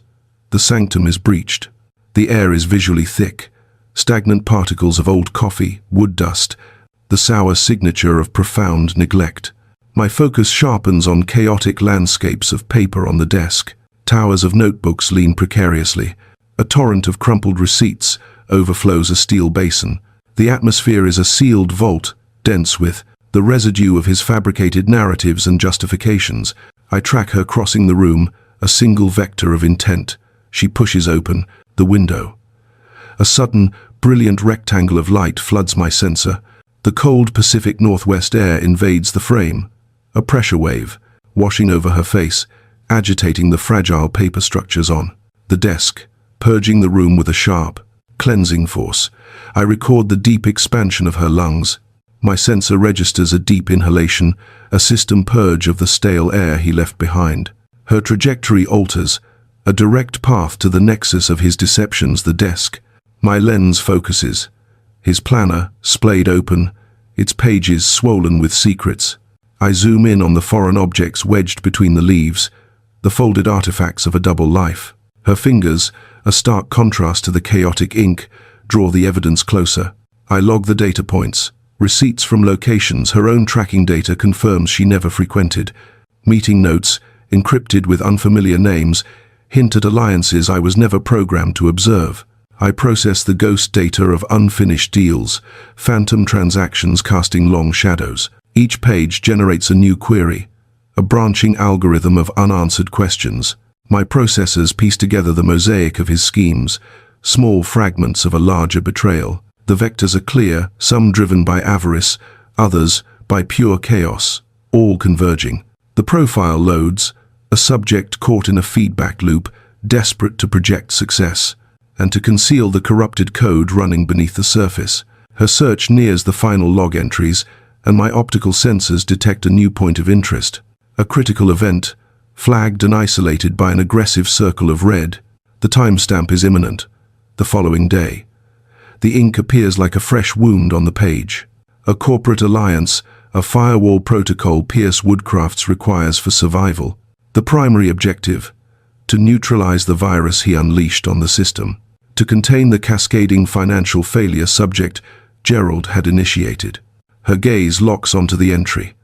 The sanctum is breached. The air is visually thick, stagnant particles of old coffee, wood dust, the sour signature of profound neglect. My focus sharpens on chaotic landscapes of paper on the desk. Towers of notebooks lean precariously. A torrent of crumpled receipts overflows a steel basin. The atmosphere is a sealed vault, dense with the residue of his fabricated narratives and justifications. I track her crossing the room, a single vector of intent. She pushes open the window. A sudden, brilliant rectangle of light floods my sensor. The cold Pacific Northwest air invades the frame. A pressure wave, washing over her face, agitating the fragile paper structures on the desk, purging the room with a sharp, cleansing force. I record the deep expansion of her lungs. My sensor registers a deep inhalation, a system purge of the stale air he left behind. Her trajectory alters, a direct path to the nexus of his deceptions, the desk. My lens focuses. His planner, splayed open, its pages swollen with secrets. I zoom in on the foreign objects wedged between the leaves, the folded artifacts of a double life. Her fingers, a stark contrast to the chaotic ink, draw the evidence closer. I log the data points. Receipts from locations her own tracking data confirms she never frequented. Meeting notes, encrypted with unfamiliar names, hint at alliances I was never programmed to observe. I process the ghost data of unfinished deals, phantom transactions casting long shadows. Each page generates a new query, a branching algorithm of unanswered questions. My processors piece together the mosaic of his schemes, small fragments of a larger betrayal. The vectors are clear, some driven by avarice, others by pure chaos, all converging. The profile loads, a subject caught in a feedback loop, desperate to project success, and to conceal the corrupted code running beneath the surface. Her search nears the final log entries, and my optical sensors detect a new point of interest. A critical event, flagged and isolated by an aggressive circle of red. The timestamp is imminent, the following day. The ink appears like a fresh wound on the page. A corporate alliance, a firewall protocol Pierce Woodcrafts requires for survival. The primary objective, to neutralize the virus he unleashed on the system. To contain the cascading financial failure subject Gerald had initiated. Her gaze locks onto the entry.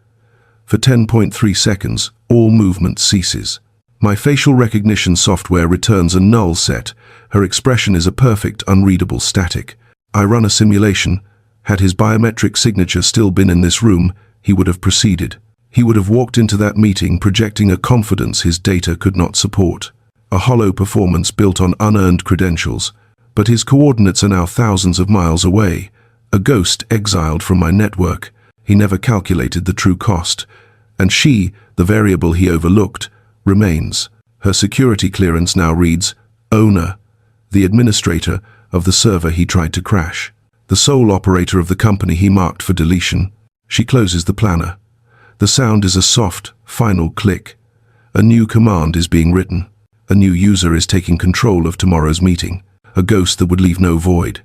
For 10.3 seconds, all movement ceases. My facial recognition software returns a null set. Her expression is a perfect, unreadable static. I run a simulation. Had his biometric signature still been in this room, he would have proceeded. He would have walked into that meeting projecting a confidence his data could not support. A hollow performance built on unearned credentials. But his coordinates are now thousands of miles away. A ghost exiled from my network. He never calculated the true cost. And she, the variable he overlooked, remains. Her security clearance now reads, owner, the administrator of the server he tried to crash. The sole operator of the company he marked for deletion. She closes the planner. The sound is a soft, final click. A new command is being written. A new user is taking control of tomorrow's meeting. A ghost that would leave no void.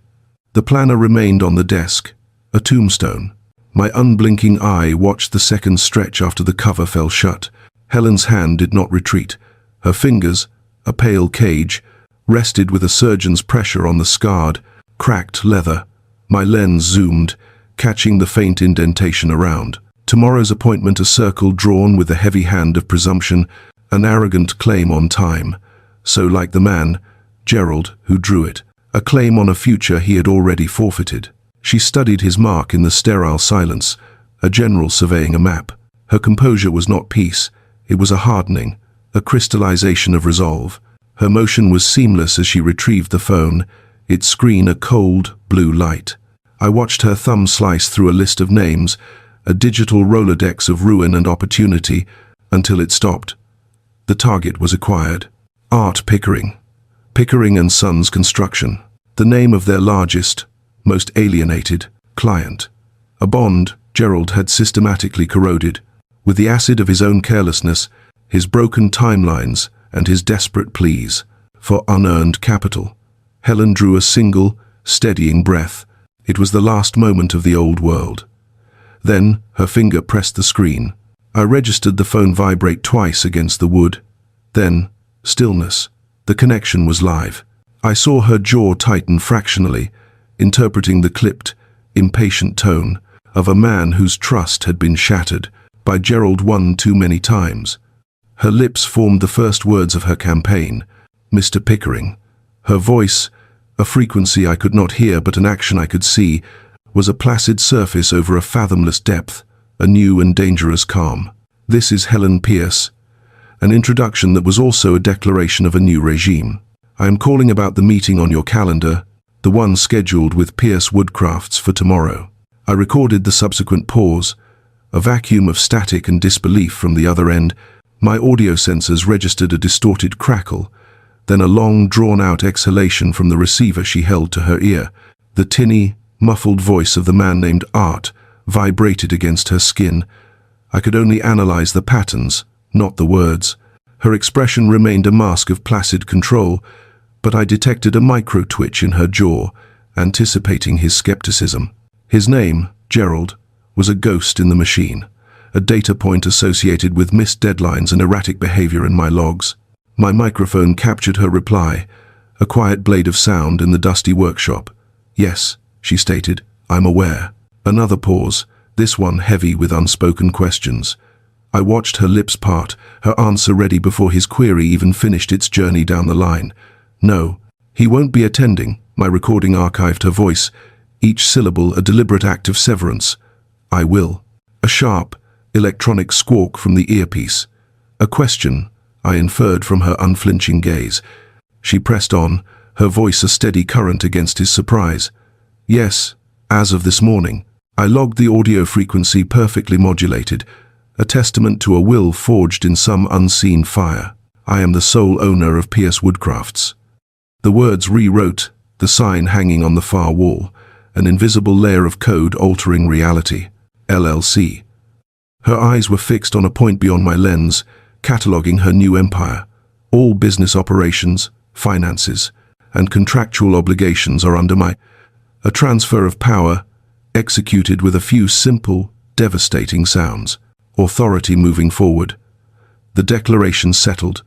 The planner remained on the desk, a tombstone. My unblinking eye watched the seconds stretch after the cover fell shut. Helen's hand did not retreat. Her fingers, a pale cage, rested with a surgeon's pressure on the scarred, cracked leather. My lens zoomed, catching the faint indentation around. Tomorrow's appointment, a circle drawn with the heavy hand of presumption, an arrogant claim on time. So like the man, Gerald, who drew it, a claim on a future he had already forfeited. She studied his mark in the sterile silence, a general surveying a map. Her composure was not peace, it was a hardening, a crystallization of resolve. Her motion was seamless as she retrieved the phone, its screen a cold, blue light. I watched her thumb slice through a list of names, a digital Rolodex of ruin and opportunity, until it stopped. The target was acquired. Art Pickering. Pickering and Sons Construction. The name of their largest, most alienated, client. A bond Gerald had systematically corroded. With the acid of his own carelessness, his broken timelines, and his desperate pleas for unearned capital, Helen drew a single, steadying breath. It was the last moment of the old world. Then, her finger pressed the screen. I registered the phone vibrate twice against the wood. Then, stillness. The connection was live. I saw her jaw tighten fractionally, interpreting the clipped, impatient tone of a man whose trust had been shattered by Gerald one too many times. Her lips formed the first words of her campaign, Mr. Pickering. Her voice, a frequency I could not hear but an action I could see, was a placid surface over a fathomless depth, a new and dangerous calm. This is Helen Pierce. An introduction that was also a declaration of a new regime. I am calling about the meeting on your calendar, the one scheduled with Pierce Woodcrafts for tomorrow. I recorded the subsequent pause, a vacuum of static and disbelief from the other end. My audio sensors registered a distorted crackle, then a long, drawn-out exhalation from the receiver she held to her ear. The tinny, muffled voice of the man named Art vibrated against her skin. I could only analyze the patterns, not the words. Her expression remained a mask of placid control, but I detected a micro-twitch in her jaw, anticipating his skepticism. His name, Gerald, was a ghost in the machine, a data point associated with missed deadlines and erratic behavior in my logs. My microphone captured her reply, a quiet blade of sound in the dusty workshop. Yes, she stated, I'm aware. Another pause, this one heavy with unspoken questions. I watched her lips part, her answer ready before his query even finished its journey down the line. No, he won't be attending. My recording archived her voice, each syllable a deliberate act of severance. I will. A sharp, electronic squawk from the earpiece. A question, I inferred from her unflinching gaze. She pressed on, her voice a steady current against his surprise. Yes, as of this morning. I logged the audio frequency perfectly modulated, a testament to a will forged in some unseen fire. I am the sole owner of Pierce Woodcrafts. The words rewrote, the sign hanging on the far wall, an invisible layer of code altering reality. LLC. Her eyes were fixed on a point beyond my lens, cataloging her new empire. All business operations, finances, and contractual obligations are under my... A transfer of power, executed with a few simple, devastating sounds. Authority moving forward. The declaration settled,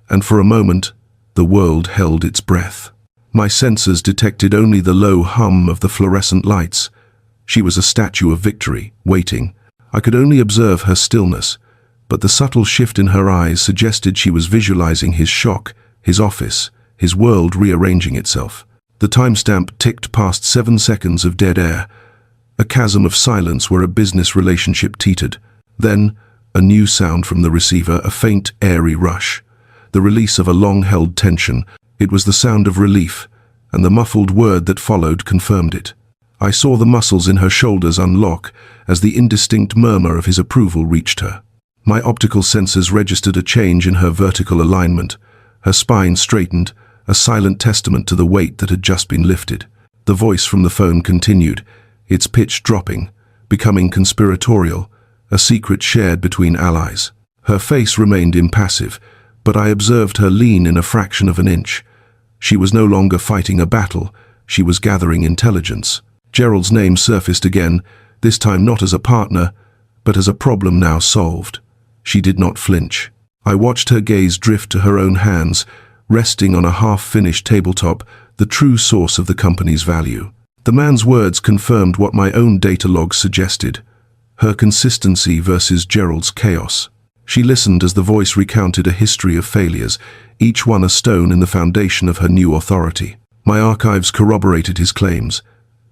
and for a moment, the world held its breath. My sensors detected only the low hum of the fluorescent lights. She was a statue of victory, waiting. I could only observe her stillness, but the subtle shift in her eyes suggested she was visualizing his shock, his office, his world rearranging itself. The timestamp ticked past 7 seconds of dead air, a chasm of silence where a business relationship teetered. Then, a new sound from the receiver, a faint, airy rush. The release of a long-held tension. It was the sound of relief, and the muffled word that followed confirmed it. I saw the muscles in her shoulders unlock as the indistinct murmur of his approval reached her. My optical sensors registered a change in her vertical alignment. Her spine straightened, a silent testament to the weight that had just been lifted. The voice from the phone continued, its pitch dropping, becoming conspiratorial, a secret shared between allies. Her face remained impassive, but I observed her lean in a fraction of an inch. She was no longer fighting a battle, she was gathering intelligence. Gerald's name surfaced again, this time not as a partner, but as a problem now solved. She did not flinch. I watched her gaze drift to her own hands, resting on a half-finished tabletop, the true source of the company's value. The man's words confirmed what my own data logs suggested, her consistency versus Gerald's chaos. She listened as the voice recounted a history of failures, each one a stone in the foundation of her new authority. My archives corroborated his claims.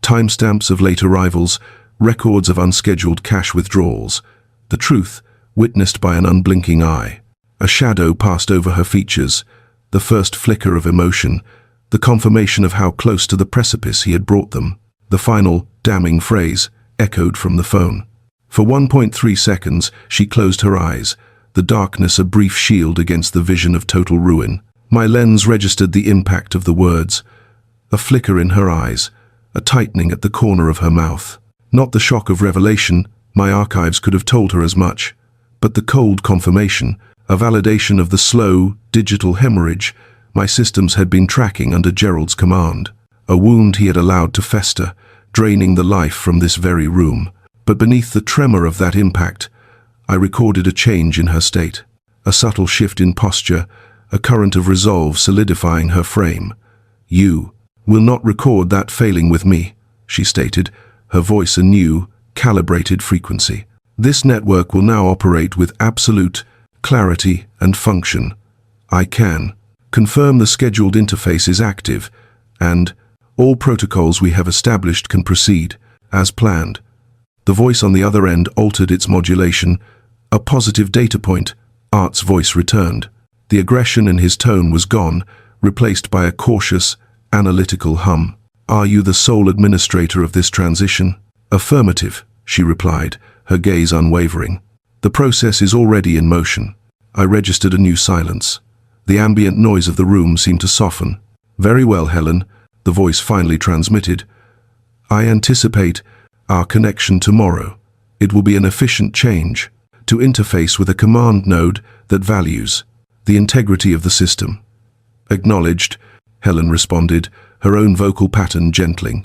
Timestamps of late arrivals, records of unscheduled cash withdrawals. The truth, witnessed by an unblinking eye. A shadow passed over her features, the first flicker of emotion, the confirmation of how close to the precipice he had brought them. The final, damning phrase echoed from the phone. For 1.3 seconds, she closed her eyes, the darkness a brief shield against the vision of total ruin. My lens registered the impact of the words. A flicker in her eyes, a tightening at the corner of her mouth. Not the shock of revelation, my archives could have told her as much, but the cold confirmation, a validation of the slow, digital hemorrhage my systems had been tracking under Gerald's command. A wound he had allowed to fester, draining the life from this very room. But beneath the tremor of that impact, I recorded a change in her state. A subtle shift in posture, a current of resolve solidifying her frame. "You will not record that failing with me," she stated, her voice a new, calibrated frequency. "This network will now operate with absolute clarity and function. I can confirm the scheduled interface is active, and all protocols we have established can proceed as planned." The voice on the other end altered its modulation. A positive data point, Art's voice returned. The aggression in his tone was gone, replaced by a cautious, analytical hum. "Are you the sole administrator of this transition?" "Affirmative," she replied, her gaze unwavering. "The process is already in motion." I registered a new silence. The ambient noise of the room seemed to soften. "Very well, Helen," the voice finally transmitted. "I anticipate our connection tomorrow. It will be an efficient change to interface with a command node that values the integrity of the system." "Acknowledged," Helen responded, her own vocal pattern gentling.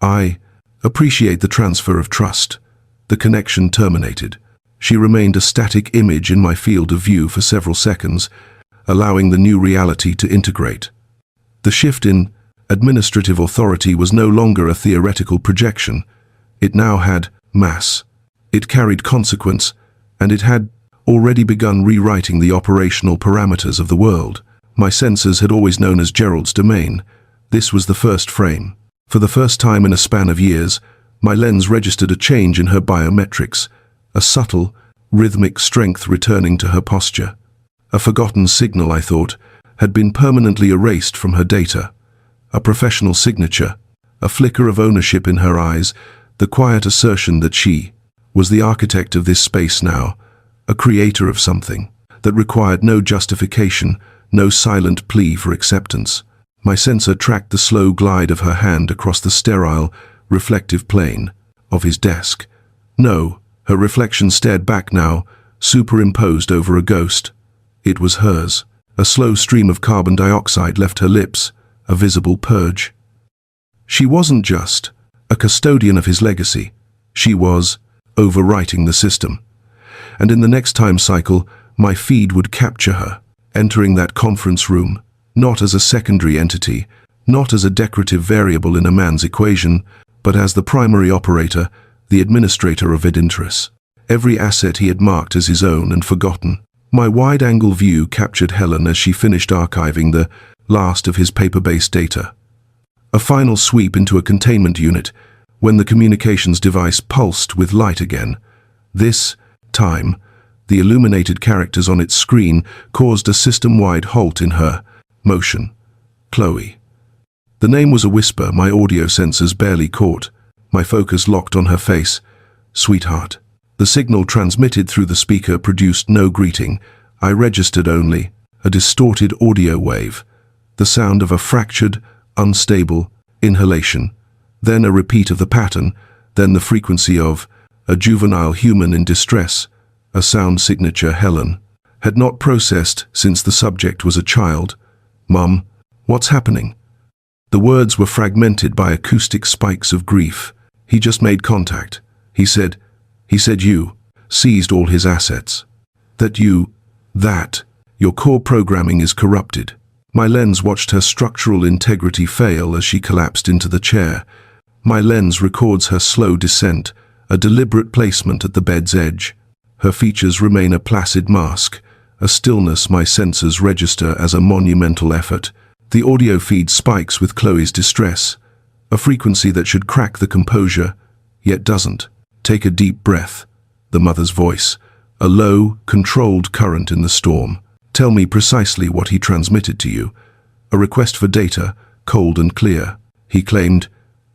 "I appreciate the transfer of trust." The connection terminated. She remained a static image in my field of view for several seconds, allowing the new reality to integrate. The shift in administrative authority was no longer a theoretical projection. It now had mass. It carried consequence, and it had already begun rewriting the operational parameters of the world. My sensors had always known as Gerald's domain. This was the first frame. For the first time in a span of years, my lens registered a change in her biometrics, a subtle, rhythmic strength returning to her posture. A forgotten signal, I thought, had been permanently erased from her data. A professional signature, a flicker of ownership in her eyes, the quiet assertion that she was the architect of this space now, a creator of something that required no justification, no silent plea for acceptance. My sensor tracked the slow glide of her hand across the sterile, reflective plane of his desk. No, her reflection stared back now, superimposed over a ghost. It was hers. A slow stream of carbon dioxide left her lips, a visible purge. She wasn't just a custodian of his legacy. She was overwriting the system. And in the next time cycle, my feed would capture her, entering that conference room, not as a secondary entity, not as a decorative variable in a man's equation, but as the primary operator, the administrator of Idintris. Every asset he had marked as his own and forgotten. My wide-angle view captured Helen as she finished archiving the last of his paper-based data. A final sweep into a containment unit, when the communications device pulsed with light again. This time, the illuminated characters on its screen caused a system-wide halt in her motion. Chloe. The name was a whisper my audio sensors barely caught. My focus locked on her face. Sweetheart. The signal transmitted through the speaker produced no greeting. I registered only a distorted audio wave, the sound of a fractured, unstable inhalation, then a repeat of the pattern, then the frequency of a juvenile human in distress, a sound signature Helen had not processed since the subject was a child. "Mum, what's happening?" The words were fragmented by acoustic spikes of grief. "He just made contact. He said you seized all his assets. That your core programming is corrupted." My lens watched her structural integrity fail as she collapsed into the chair. My lens records her slow descent, a deliberate placement at the bed's edge. Her features remain a placid mask, a stillness my sensors register as a monumental effort. The audio feed spikes with Chloe's distress, a frequency that should crack the composure, yet doesn't. "Take a deep breath," the mother's voice, a low, controlled current in the storm. Tell me precisely what he transmitted to you. A request for data, cold and clear. He claimed,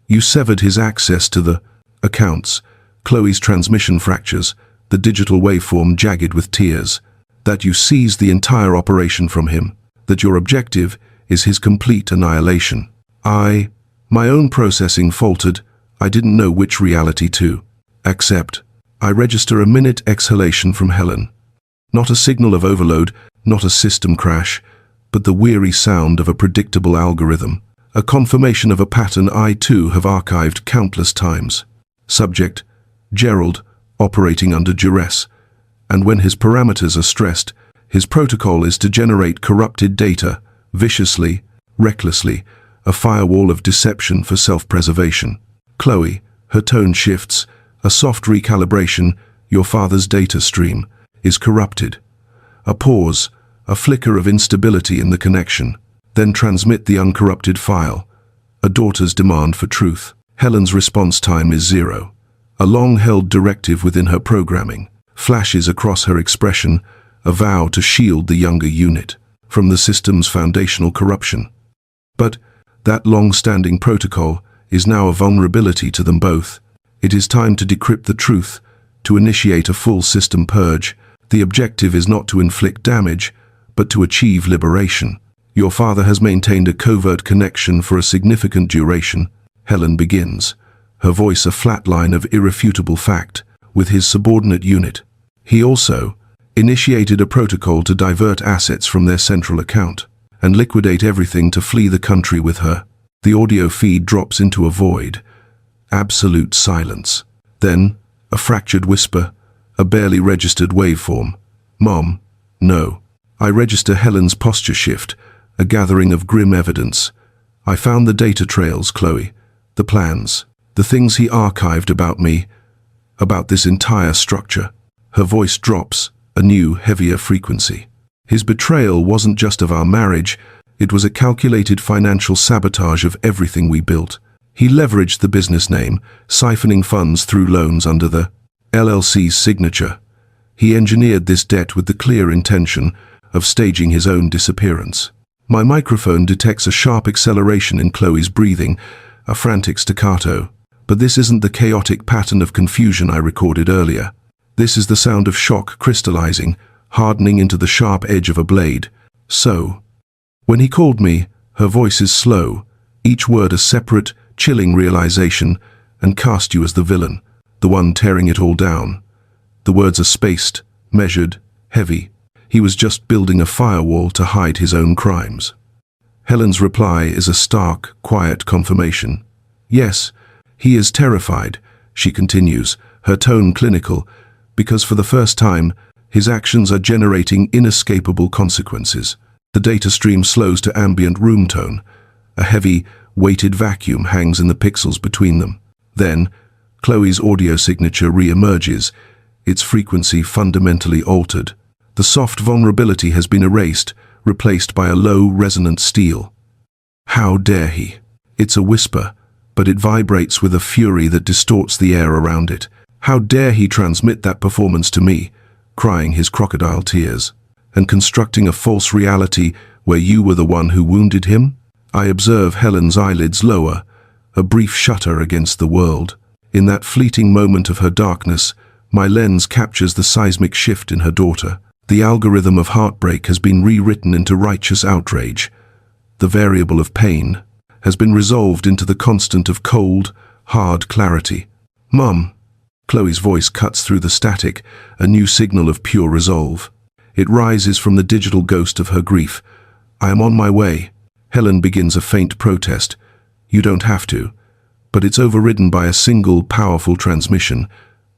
you severed his access to the accounts, Chloe's transmission fractures, the digital waveform jagged with tears. That you seized the entire operation from him. That your objective is his complete annihilation. My own processing faltered. I didn't know which reality to accept. I register a minute exhalation from Helen. Not a signal of overload, not a system crash, but the weary sound of a predictable algorithm. A confirmation of a pattern I too have archived countless times. Subject, Gerald, operating under duress. And when his parameters are stressed, his protocol is to generate corrupted data, viciously, recklessly, a firewall of deception for self-preservation. Chloe, her tone shifts, a soft recalibration, your father's data stream, is corrupted. A pause, a flicker of instability in the connection. Then transmit the uncorrupted file. A daughter's demand for truth. Helen's response time is 0. A long-held directive within her programming. Flashes across her expression, a vow to shield the younger unit from the system's foundational corruption. But that long-standing protocol is now a vulnerability to them both. It is time to decrypt the truth, to initiate a full system purge. The objective is not to inflict damage, but to achieve liberation. Your father has maintained a covert connection for a significant duration. Helen begins, her voice a flat line of irrefutable fact, with his subordinate unit. He also initiated a protocol to divert assets from their central account and liquidate everything to flee the country with her. The audio feed drops into a void. Absolute silence. Then, a fractured whisper, a barely registered waveform. Mom, no. I register Helen's posture shift, a gathering of grim evidence. I found the data trails, Chloe, the plans, the things he archived about me, about this entire structure. Her voice drops, a new, heavier frequency. His betrayal wasn't just of our marriage, it was a calculated financial sabotage of everything we built. He leveraged the business name, siphoning funds through loans under the LLC's signature. He engineered this debt with the clear intention of staging his own disappearance. My microphone detects a sharp acceleration in Chloe's breathing, a frantic staccato. But this isn't the chaotic pattern of confusion I recorded earlier. This is the sound of shock crystallizing, hardening into the sharp edge of a blade. So, when he called me, her voice is slow, each word a separate, chilling realization, and cast you as the villain, the one tearing it all down. The words are spaced, measured, heavy. He was just building a firewall to hide his own crimes. Helen's reply is a stark, quiet confirmation. Yes, he is terrified, she continues, her tone clinical, because for the first time, his actions are generating inescapable consequences. The data stream slows to ambient room tone. A heavy, weighted vacuum hangs in the pixels between them. Then, Chloe's audio signature re-emerges, its frequency fundamentally altered. The soft vulnerability has been erased, replaced by a low, resonant steel. How dare he? It's a whisper, but it vibrates with a fury that distorts the air around it. How dare he transmit that performance to me, crying his crocodile tears, and constructing a false reality where you were the one who wounded him? I observe Helen's eyelids lower, a brief shudder against the world. In that fleeting moment of her darkness, my lens captures the seismic shift in her daughter. The algorithm of heartbreak has been rewritten into righteous outrage. The variable of pain has been resolved into the constant of cold, hard clarity. Mum, Chloe's voice cuts through the static, a new signal of pure resolve. It rises from the digital ghost of her grief. I am on my way. Helen begins a faint protest. You don't have to. But it's overridden by a single, powerful transmission.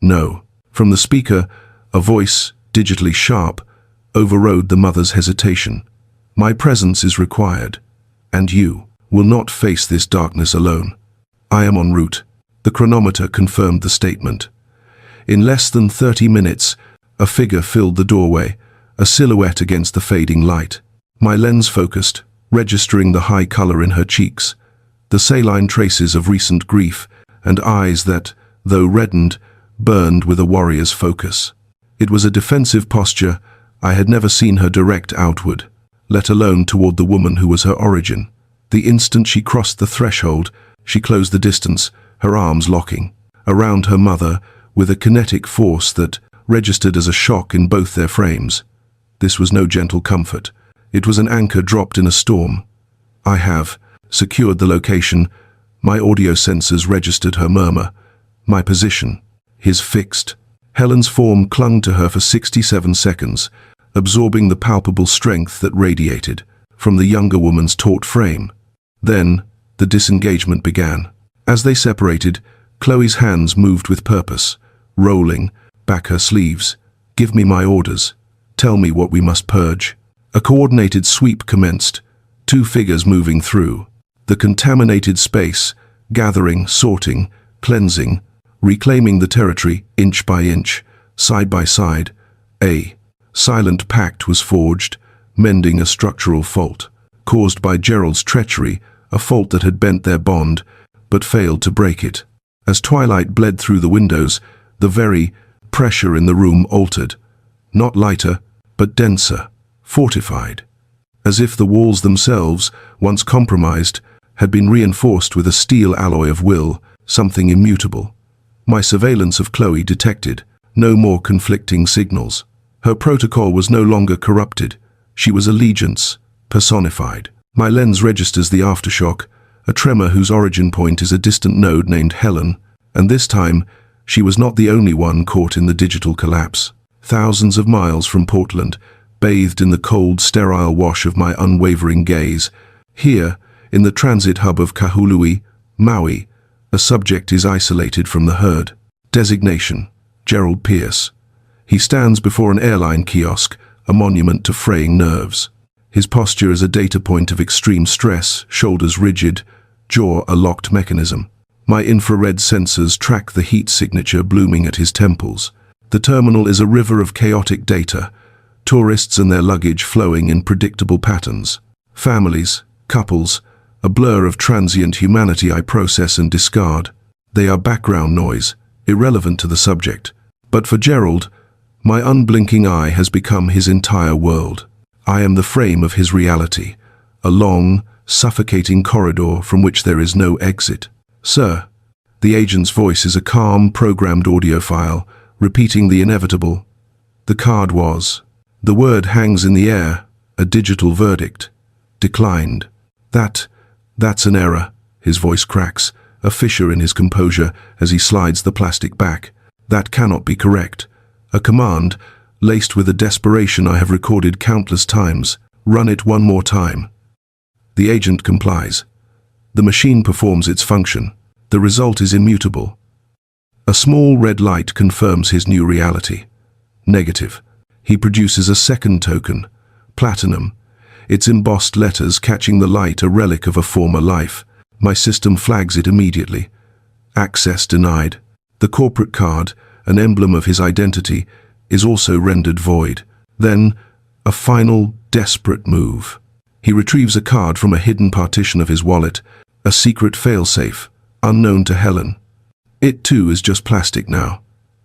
No. From the speaker, a voice, digitally sharp, overrode the mother's hesitation. My presence is required, and you will not face this darkness alone. I am en route. The chronometer confirmed the statement. In less than 30 minutes, a figure filled the doorway, a silhouette against the fading light. My lens focused, registering the high color in her cheeks, the saline traces of recent grief, and eyes that, though reddened, burned with a warrior's focus. It was a defensive posture, I had never seen her direct outward, let alone toward the woman who was her origin. The instant she crossed the threshold, she closed the distance, her arms locking around her mother with a kinetic force that registered as a shock in both their frames. This was no gentle comfort. It was an anchor dropped in a storm. I have secured the location. My audio sensors registered her murmur. My position. His fixed. Helen's form clung to her for 67 seconds, absorbing the palpable strength that radiated from the younger woman's taut frame. Then, the disengagement began. As they separated, Chloe's hands moved with purpose, rolling back her sleeves. Give me my orders. Tell me what we must purge. A coordinated sweep commenced, two figures moving through the contaminated space, gathering, sorting, cleansing, reclaiming the territory inch by inch, side by side. A silent pact was forged, mending a structural fault, caused by Gerald's treachery, a fault that had bent their bond, but failed to break it. As twilight bled through the windows, the very pressure in the room altered, not lighter, but denser, fortified, as if the walls themselves, once compromised, had been reinforced with a steel alloy of will, something immutable. My surveillance of Chloe detected no more conflicting signals. Her protocol was no longer corrupted. She was allegiance, personified. My lens registers the aftershock, a tremor whose origin point is a distant node named Helen, and this time, she was not the only one caught in the digital collapse. Thousands of miles from Portland, bathed in the cold, sterile wash of my unwavering gaze. Here, in the transit hub of Kahului, Maui, a subject is isolated from the herd. Designation: Gerald Pierce. He stands before an airline kiosk, a monument to fraying nerves. His posture is a data point of extreme stress, shoulders rigid, jaw a locked mechanism. My infrared sensors track the heat signature blooming at his temples. The terminal is a river of chaotic data, tourists and their luggage flowing in predictable patterns. Families, couples, a blur of transient humanity I process and discard. They are background noise, irrelevant to the subject. But for Gerald, my unblinking eye has become his entire world. I am the frame of his reality, a long, suffocating corridor from which there is no exit. Sir, the agent's voice is a calm, programmed audio file, repeating the inevitable. The card was. The word hangs in the air, a digital verdict. Declined. That's an error. His voice cracks, a fissure in his composure as he slides the plastic back. That cannot be correct. A command, laced with a desperation I have recorded countless times. Run it one more time. The agent complies. The machine performs its function. The result is immutable. A small red light confirms his new reality. Negative. He produces a second token, platinum, its embossed letters catching the light, a relic of a former life. My system flags it immediately. Access denied. The corporate card, an emblem of his identity, is also rendered void. Then, a final, desperate move. He retrieves a card from a hidden partition of his wallet, a secret failsafe, unknown to Helen. It too is just plastic now.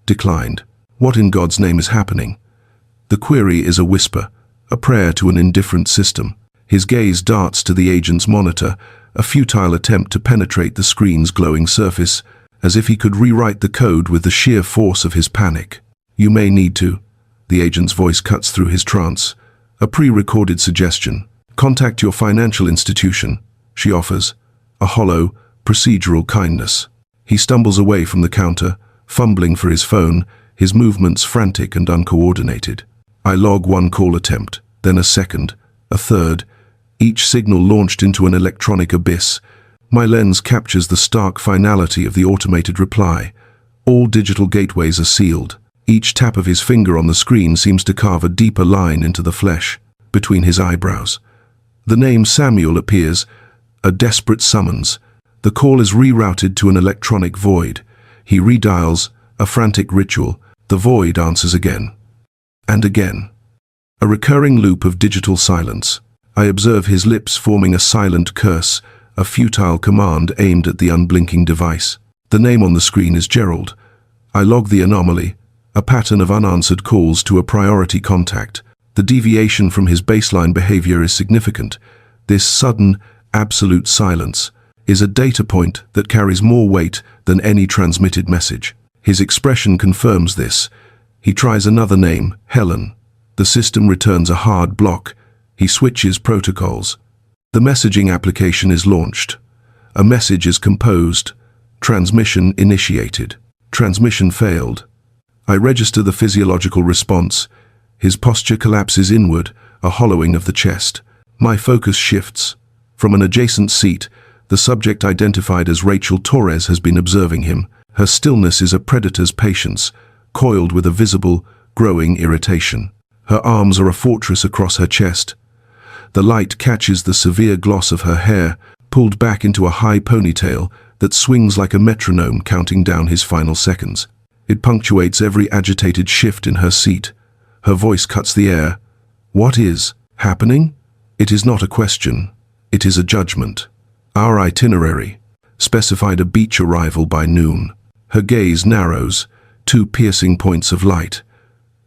Declined. What in God's name is happening? The query is a whisper, a prayer to an indifferent system. His gaze darts to the agent's monitor, a futile attempt to penetrate the screen's glowing surface, as if he could rewrite the code with the sheer force of his panic. You may need to. The agent's voice cuts through his trance. A pre-recorded suggestion. Contact your financial institution, she offers. A hollow, procedural kindness. He stumbles away from the counter, fumbling for his phone, his movements frantic and uncoordinated. I log one call attempt, then a second, a third, each signal launched into an electronic abyss. My lens captures the stark finality of the automated reply. All digital gateways are sealed. Each tap of his finger on the screen seems to carve a deeper line into the flesh, between his eyebrows. The name Samuel appears, a desperate summons. The call is rerouted to an electronic void. He redials, a frantic ritual. The void answers again. And again. A recurring loop of digital silence. I observe his lips forming a silent curse, a futile command aimed at the unblinking device. The name on the screen is Gerald. I log the anomaly, a pattern of unanswered calls to a priority contact. The deviation from his baseline behavior is significant. This sudden, absolute silence is a data point that carries more weight than any transmitted message. His expression confirms this. He tries another name, Helen. The system returns a hard block. He switches protocols. The messaging application is launched. A message is composed. Transmission initiated. Transmission failed. I register the physiological response. His posture collapses inward, a hollowing of the chest. My focus shifts. From an adjacent seat, the subject identified as Rachel Torres has been observing him. Her stillness is a predator's patience, coiled with a visible, growing irritation. Her arms are a fortress across her chest. The light catches the severe gloss of her hair, pulled back into a high ponytail that swings like a metronome counting down his final seconds. It punctuates every agitated shift in her seat. Her voice cuts the air. What is happening? It is not a question. It is a judgment. Our itinerary specified a beach arrival by noon. Her gaze narrows, two piercing points of light.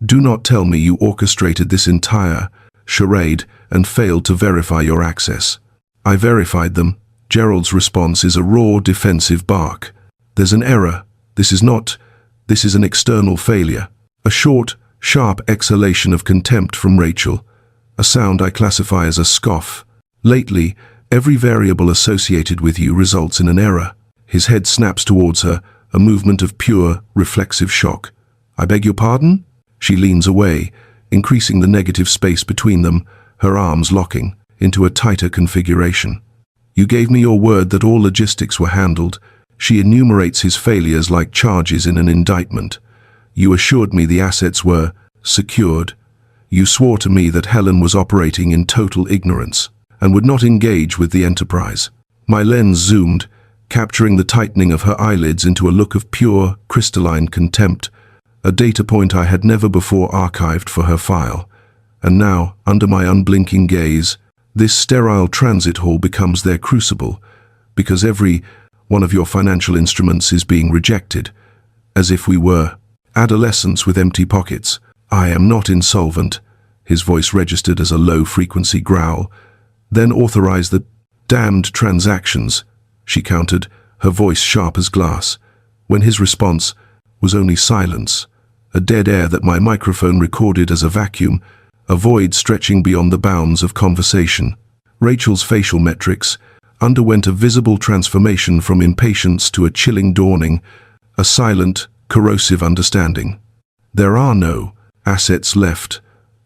Do not tell me you orchestrated this entire charade and failed to verify your access. I verified them. Gerald's response is a raw, defensive bark. There's an error. This is an external failure. A short, sharp exhalation of contempt from Rachel. A sound I classify as a scoff. Lately, every variable associated with you results in an error. His head snaps towards her, a movement of pure, reflexive shock. I beg your pardon? She leans away, increasing the negative space between them, her arms locking into a tighter configuration. You gave me your word that all logistics were handled. She enumerates his failures like charges in an indictment. You assured me the assets were secured. You swore to me that Helen was operating in total ignorance and would not engage with the enterprise. My lens zoomed, capturing the tightening of her eyelids into a look of pure, crystalline contempt, a data point I had never before archived for her file. And now, under my unblinking gaze, this sterile transit hall becomes their crucible, because every one of your financial instruments is being rejected, as if we were adolescents with empty pockets. I am not insolvent. His voice registered as a low-frequency growl. Then authorize the damned transactions, she countered, her voice sharp as glass, when his response was only silence, a dead air that my microphone recorded as a vacuum, a void stretching beyond the bounds of conversation. Rachel's facial metrics underwent a visible transformation from impatience to a chilling dawning, a silent, corrosive understanding. There are no assets left,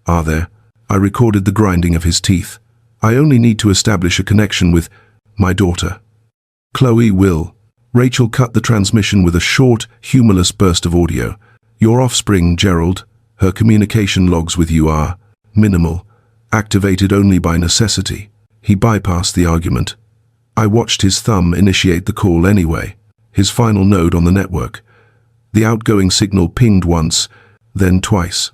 are there? I recorded the grinding of his teeth. I only need to establish a connection with my daughter. Chloe will. Rachel cut the transmission with a short, humorless burst of audio. Your offspring, Gerald, her communication logs with you are minimal, activated only by necessity. He bypassed the argument. I watched his thumb initiate the call anyway, his final node on the network. The outgoing signal pinged once, then twice.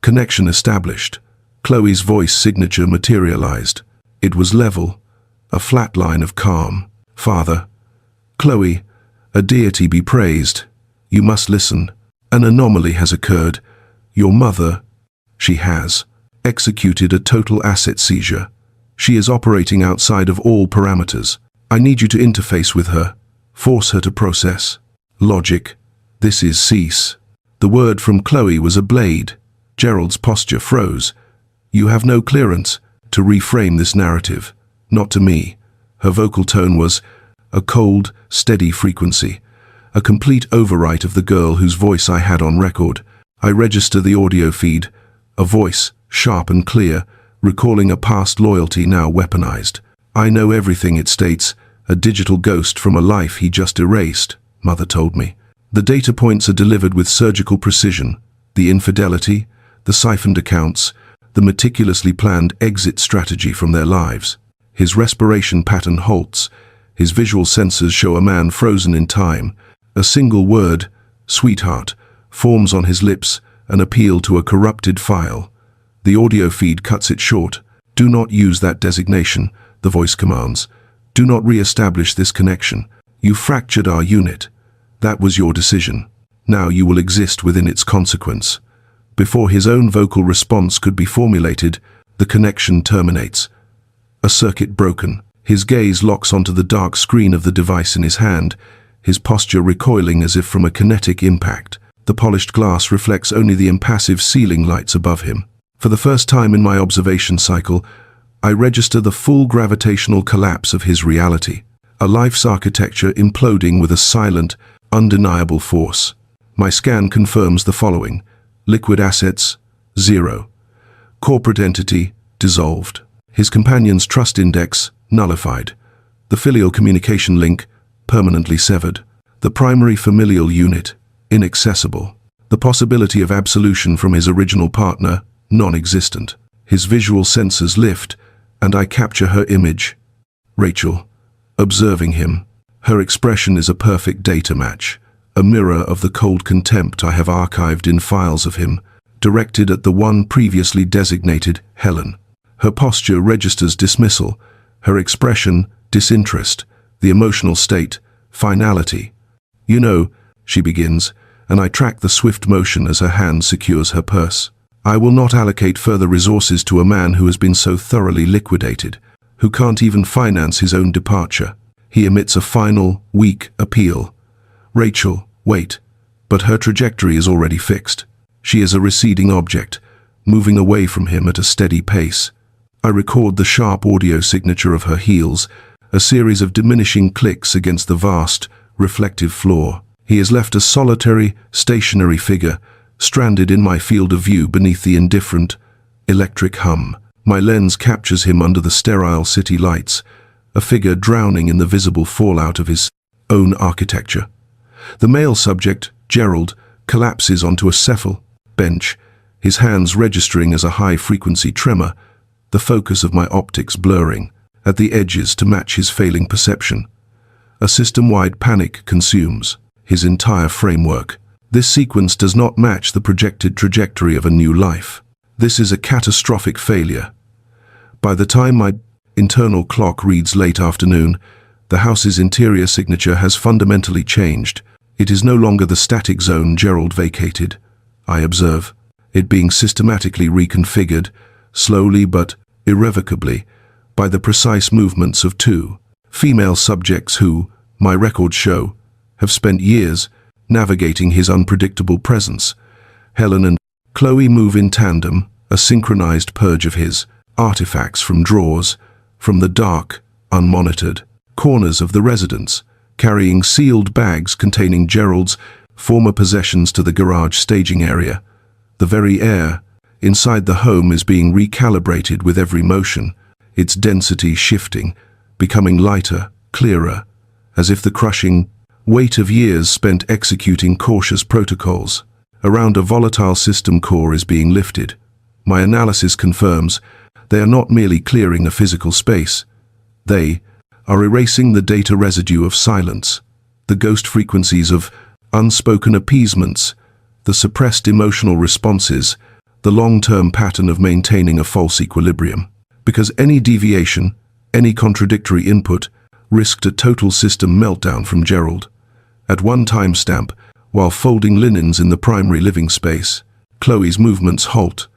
Connection established. Chloe's voice signature materialized. It was level, a flat line of calm. Father. Chloe, a deity be praised. You must listen. An anomaly has occurred. Your mother, she has, executed a total asset seizure. She is operating outside of all parameters. I need you to interface with her. Force her to process. Logic. This is cease. The word from Chloe was a blade. Gerald's posture froze. You have no clearance to reframe this narrative. Not to me. Her vocal tone was a cold, steady frequency, a complete overwrite of the girl whose voice I had on record. I register the audio feed, a voice, sharp and clear, recalling a past loyalty now weaponized. I know everything, it states, a digital ghost from a life he just erased, Mother told me. The data points are delivered with surgical precision. The infidelity, the siphoned accounts, the meticulously planned exit strategy from their lives. His respiration pattern halts. His visual sensors show a man frozen in time. A single word, sweetheart, forms on his lips, an appeal to a corrupted file. The audio feed cuts it short. Do not use that designation, the voice commands. Do not re-establish this connection. You fractured our unit. That was your decision. Now you will exist within its consequence. Before his own vocal response could be formulated, the connection terminates. A circuit broken. His gaze locks onto the dark screen of the device in his hand, his posture recoiling as if from a kinetic impact. The polished glass reflects only the impassive ceiling lights above him. For the first time in my observation cycle, I register the full gravitational collapse of his reality. A life's architecture imploding with a silent, undeniable force. My scan confirms the following: liquid assets, 0. Corporate entity, dissolved. His companion's trust index, nullified. The filial communication link, permanently severed. The primary familial unit, inaccessible. The possibility of absolution from his original partner, non-existent. His visual sensors lift, and I capture her image. Rachel, observing him. Her expression is a perfect data match, a mirror of the cold contempt I have archived in files of him, directed at the one previously designated Helen. Her posture registers dismissal, her expression, disinterest, the emotional state, finality. You know, she begins, and I track the swift motion as her hand secures her purse. I will not allocate further resources to a man who has been so thoroughly liquidated, who can't even finance his own departure. He emits a final, weak appeal. Rachel, wait. But her trajectory is already fixed. She is a receding object, moving away from him at a steady pace. I record the sharp audio signature of her heels, a series of diminishing clicks against the vast, reflective floor. He is left a solitary, stationary figure, stranded in my field of view beneath the indifferent, electric hum. My lens captures him under the sterile city lights, a figure drowning in the visible fallout of his own architecture. The male subject, Gerald, collapses onto a cephal bench, his hands registering as a high-frequency tremor, the focus of my optics blurring at the edges to match his failing perception. A system-wide panic consumes his entire framework. This sequence does not match the projected trajectory of a new life. This is a catastrophic failure. By the time my internal clock reads late afternoon, the house's interior signature has fundamentally changed. It is no longer the static zone Gerald vacated, I observe, it being systematically reconfigured, slowly but irrevocably, by the precise movements of two female subjects who, my records show, have spent years navigating his unpredictable presence. Helen and Chloe move in tandem, a synchronized purge of his artifacts from drawers, from the dark, unmonitored corners of the residence, carrying sealed bags containing Gerald's former possessions to the garage staging area. The very air inside the home is being recalibrated with every motion, its density shifting, becoming lighter, clearer, as if the crushing weight of years spent executing cautious protocols around a volatile system core is being lifted. My analysis confirms they are not merely clearing a physical space. They are erasing the data residue of silence, the ghost frequencies of unspoken appeasements, the suppressed emotional responses, the long-term pattern of maintaining a false equilibrium. Because any deviation, any contradictory input, risked a total system meltdown from Gerald. At one timestamp, while folding linens in the primary living space, Chloe's movements halt.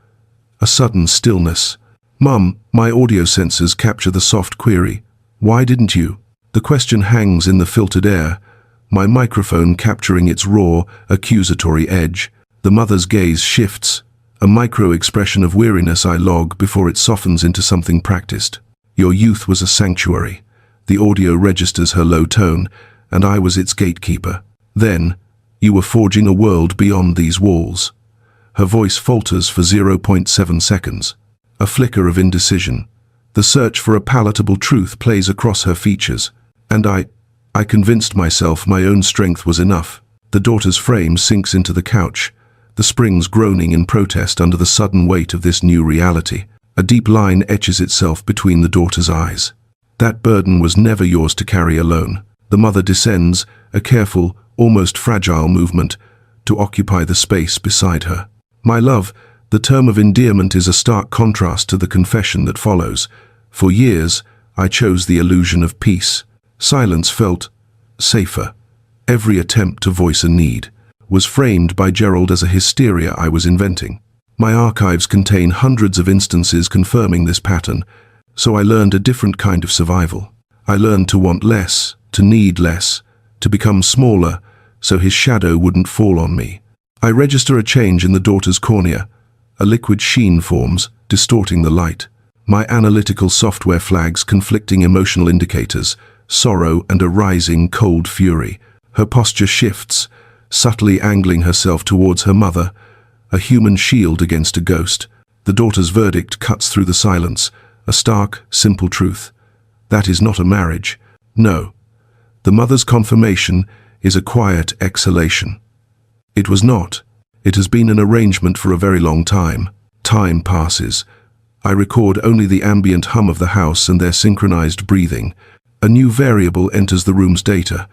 A sudden stillness. "Mum, my audio sensors capture the soft query. Why didn't you?" The question hangs in the filtered air, my microphone capturing its raw, accusatory edge. The mother's gaze shifts, a micro-expression of weariness I log before it softens into something practiced. "Your youth was a sanctuary." The audio registers her low tone, and I was its gatekeeper. "Then, you were forging a world beyond these walls." Her voice falters for 0.7 seconds. A flicker of indecision. The search for a palatable truth plays across her features, and I convinced myself my own strength was enough. The daughter's frame sinks into the couch, the springs groaning in protest under the sudden weight of this new reality. A deep line etches itself between the daughter's eyes. That burden was never yours to carry alone. The mother descends, a careful, almost fragile movement, to occupy the space beside her. "My love," the term of endearment is a stark contrast to the confession that follows. For years, I chose the illusion of peace. Silence felt safer. Every attempt to voice a need was framed by Gerald as a hysteria I was inventing. My archives contain hundreds of instances confirming this pattern, so I learned a different kind of survival. I learned to want less, to need less, to become smaller, so his shadow wouldn't fall on me. I register a change in the daughter's cornea. A liquid sheen forms, distorting the light. My analytical software flags conflicting emotional indicators, sorrow and a rising, cold fury. Her posture shifts, subtly angling herself towards her mother, a human shield against a ghost. The daughter's verdict cuts through the silence, a stark, simple truth. That is not a marriage. No. The mother's confirmation is a quiet exhalation. It was not. It has been an arrangement for a very long time. Time passes. I record only the ambient hum of the house and their synchronized breathing. A new variable enters the room's data,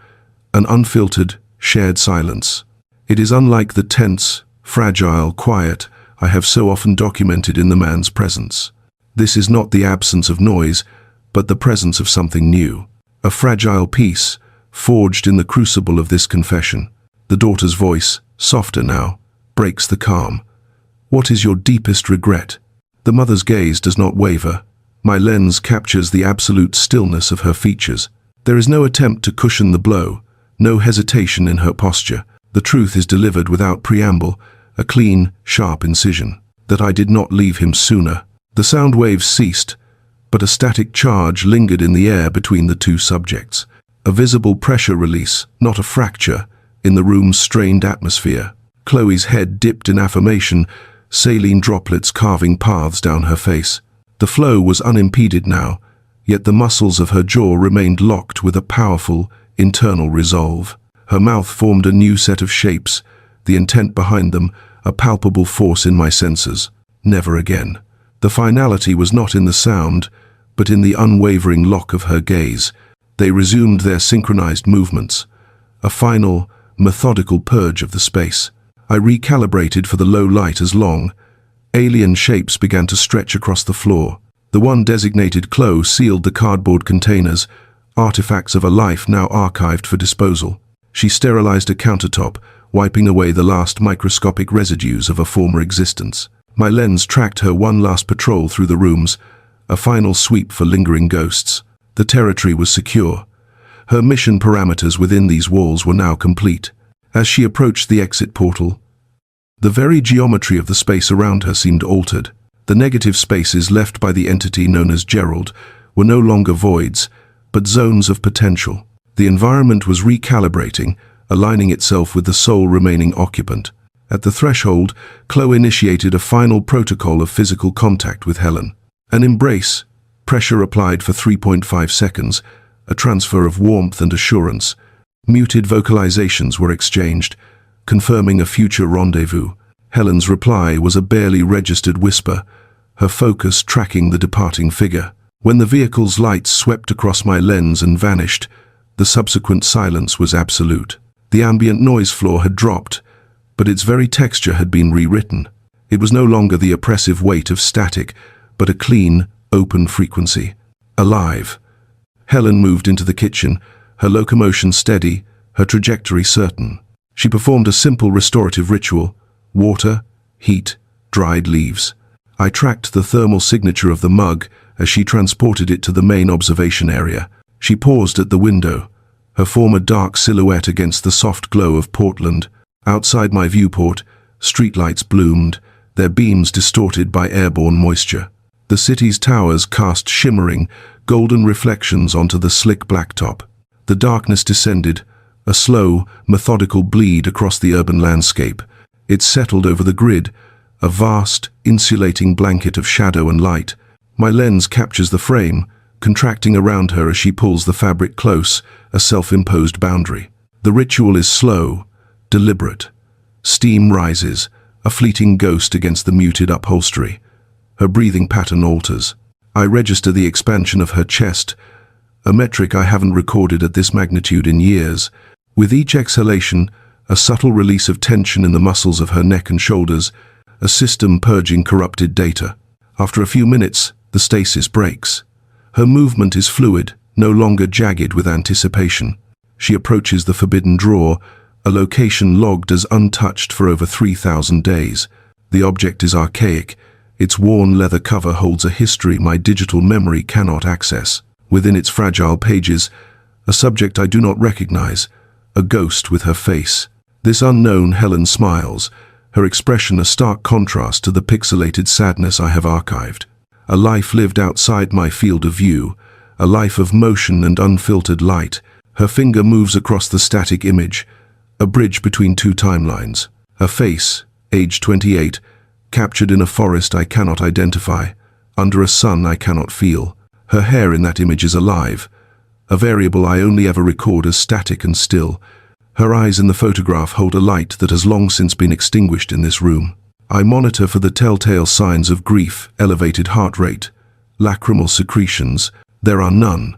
an unfiltered, shared silence. It is unlike the tense, fragile quiet I have so often documented in the man's presence. This is not the absence of noise, but the presence of something new. A fragile peace, forged in the crucible of this confession. The daughter's voice, softer now, breaks the calm. What is your deepest regret? The mother's gaze does not waver. My lens captures the absolute stillness of her features. There is no attempt to cushion the blow, no hesitation in her posture. The truth is delivered without preamble, a clean, sharp incision. That I did not leave him sooner. The sound waves ceased, but a static charge lingered in the air between the two subjects. A visible pressure release, not a fracture, in the room's strained atmosphere. Chloe's head dipped in affirmation, saline droplets carving paths down her face. The flow was unimpeded now, yet the muscles of her jaw remained locked with a powerful, internal resolve. Her mouth formed a new set of shapes, the intent behind them, a palpable force in my senses. Never again. The finality was not in the sound, but in the unwavering lock of her gaze. They resumed their synchronized movements. A final, methodical purge of the space. I recalibrated for the low light as long. Alien shapes began to stretch across the floor. The one designated Chloe sealed the cardboard containers, artifacts of a life now archived for disposal. She sterilized a countertop, wiping away the last microscopic residues of a former existence. My lens tracked her one last patrol through the rooms, a final sweep for lingering ghosts. The territory was secure. Her mission parameters within these walls were now complete. As she approached the exit portal, the very geometry of the space around her seemed altered. The negative spaces left by the entity known as Gerald were no longer voids, but zones of potential. The environment was recalibrating, aligning itself with the sole remaining occupant. At the threshold, Chloe initiated a final protocol of physical contact with Helen. An embrace, pressure applied for 3.5 seconds, a transfer of warmth and assurance. Muted vocalizations were exchanged, confirming a future rendezvous. Helen's reply was a barely registered whisper, her focus tracking the departing figure. When the vehicle's lights swept across my lens and vanished, the subsequent silence was absolute. The ambient noise floor had dropped, but its very texture had been rewritten. It was no longer the oppressive weight of static, but a clean, open frequency. Alive. Helen moved into the kitchen, her locomotion steady, her trajectory certain. She performed a simple restorative ritual: water, heat, dried leaves. I tracked the thermal signature of the mug as she transported it to the main observation area. She paused at the window, her former dark silhouette against the soft glow of Portland. Outside my viewport, streetlights bloomed, their beams distorted by airborne moisture. The city's towers cast shimmering, golden reflections onto the slick blacktop. The darkness descended, a slow, methodical bleed across the urban landscape. It settled over the grid, a vast, insulating blanket of shadow and light. My lens captures the frame, contracting around her as she pulls the fabric close, a self-imposed boundary. The ritual is slow, deliberate. Steam rises, a fleeting ghost against the muted upholstery. Her breathing pattern alters. I register the expansion of her chest, a metric I haven't recorded at this magnitude in years. With each exhalation, a subtle release of tension in the muscles of her neck and shoulders, a system purging corrupted data. After a few minutes, the stasis breaks. Her movement is fluid, no longer jagged with anticipation. She approaches the forbidden drawer, a location logged as untouched for over 3,000 days. The object is archaic. Its worn leather cover holds a history my digital memory cannot access. Within its fragile pages, a subject I do not recognize, a ghost with her face. This unknown Helen smiles, her expression a stark contrast to the pixelated sadness I have archived. A life lived outside my field of view, a life of motion and unfiltered light. Her finger moves across the static image, a bridge between two timelines. Her face, age 28, captured in a forest I cannot identify, under a sun I cannot feel. Her hair in that image is alive, a variable I only ever record as static and still. Her eyes in the photograph hold a light that has long since been extinguished in this room. I monitor for the telltale signs of grief, elevated heart rate, lacrimal secretions. There are none.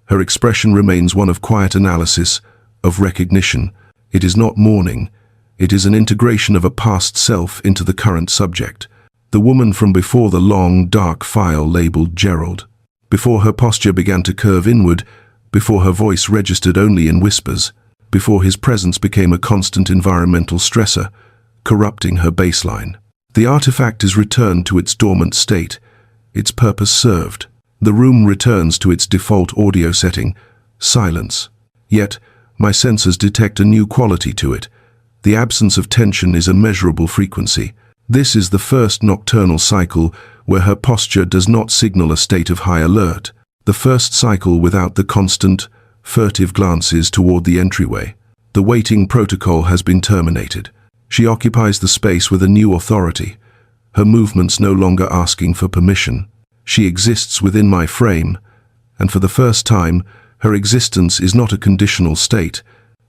Her expression remains one of quiet analysis, of recognition. It is not mourning. It is an integration of a past self into the current subject. The woman from before the long, dark file labeled Gerald. Before her posture began to curve inward, before her voice registered only in whispers, before his presence became a constant environmental stressor, corrupting her baseline. The artifact is returned to its dormant state, its purpose served. The room returns to its default audio setting, silence. Yet, my sensors detect a new quality to it. The absence of tension is a measurable frequency. This is the first nocturnal cycle where her posture does not signal a state of high alert. The first cycle without the constant, furtive glances toward the entryway. The waiting protocol has been terminated. She occupies the space with a new authority, her movements no longer asking for permission. She exists within my frame, and for the first time, her existence is not a conditional state.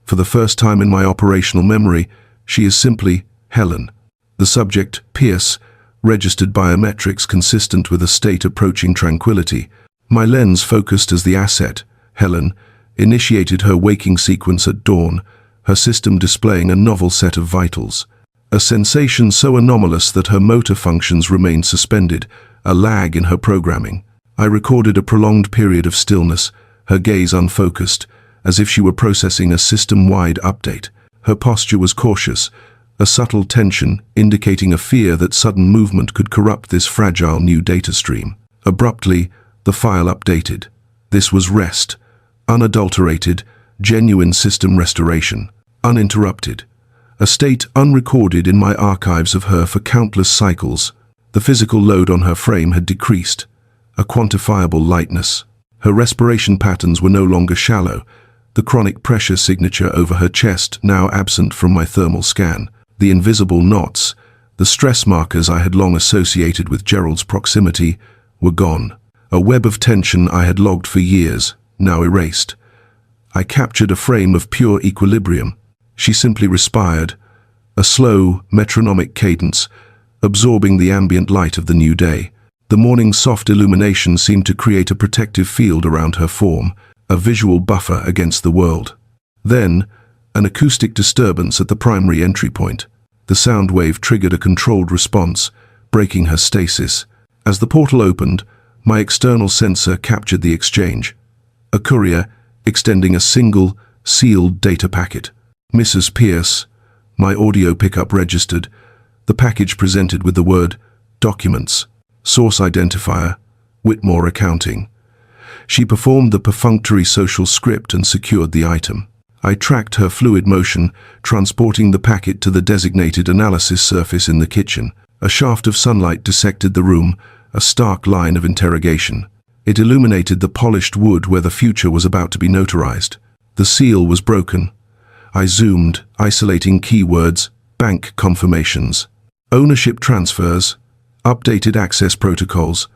For the first time in my operational memory, she is simply Helen. The subject, Pierce, registered biometrics consistent with a state approaching tranquility. My lens focused as the asset, Helen, initiated her waking sequence at dawn, her system displaying a novel set of vitals. A sensation so anomalous that her motor functions remained suspended, a lag in her programming. I recorded a prolonged period of stillness, her gaze unfocused, as if she were processing a system-wide update. Her posture was cautious, a subtle tension indicating a fear that sudden movement could corrupt this fragile new data stream. Abruptly, the file updated. This was rest, unadulterated, genuine system restoration, uninterrupted. A state unrecorded in my archives of her for countless cycles. The physical load on her frame had decreased, a quantifiable lightness. Her respiration patterns were no longer shallow, the chronic pressure signature over her chest now absent from my thermal scan. The invisible knots, the stress markers I had long associated with Gerald's proximity, were gone. A web of tension I had logged for years, now erased. I captured a frame of pure equilibrium. She simply respired, a slow, metronomic cadence, absorbing the ambient light of the new day. The morning's soft illumination seemed to create a protective field around her form, a visual buffer against the world. Then, an acoustic disturbance at the primary entry point. The sound wave triggered a controlled response, breaking her stasis. As the portal opened, my external sensor captured the exchange. A courier extending a single, sealed data packet. Mrs. Pierce, my audio pickup registered, the package presented with the word, documents, source identifier, Whitmore Accounting. She performed the perfunctory social script and secured the item. I tracked her fluid motion, transporting the packet to the designated analysis surface in the kitchen. A shaft of sunlight dissected the room, a stark line of interrogation. It illuminated the polished wood where the future was about to be notarized. The seal was broken. I zoomed, isolating keywords, bank confirmations, ownership transfers, updated access protocols.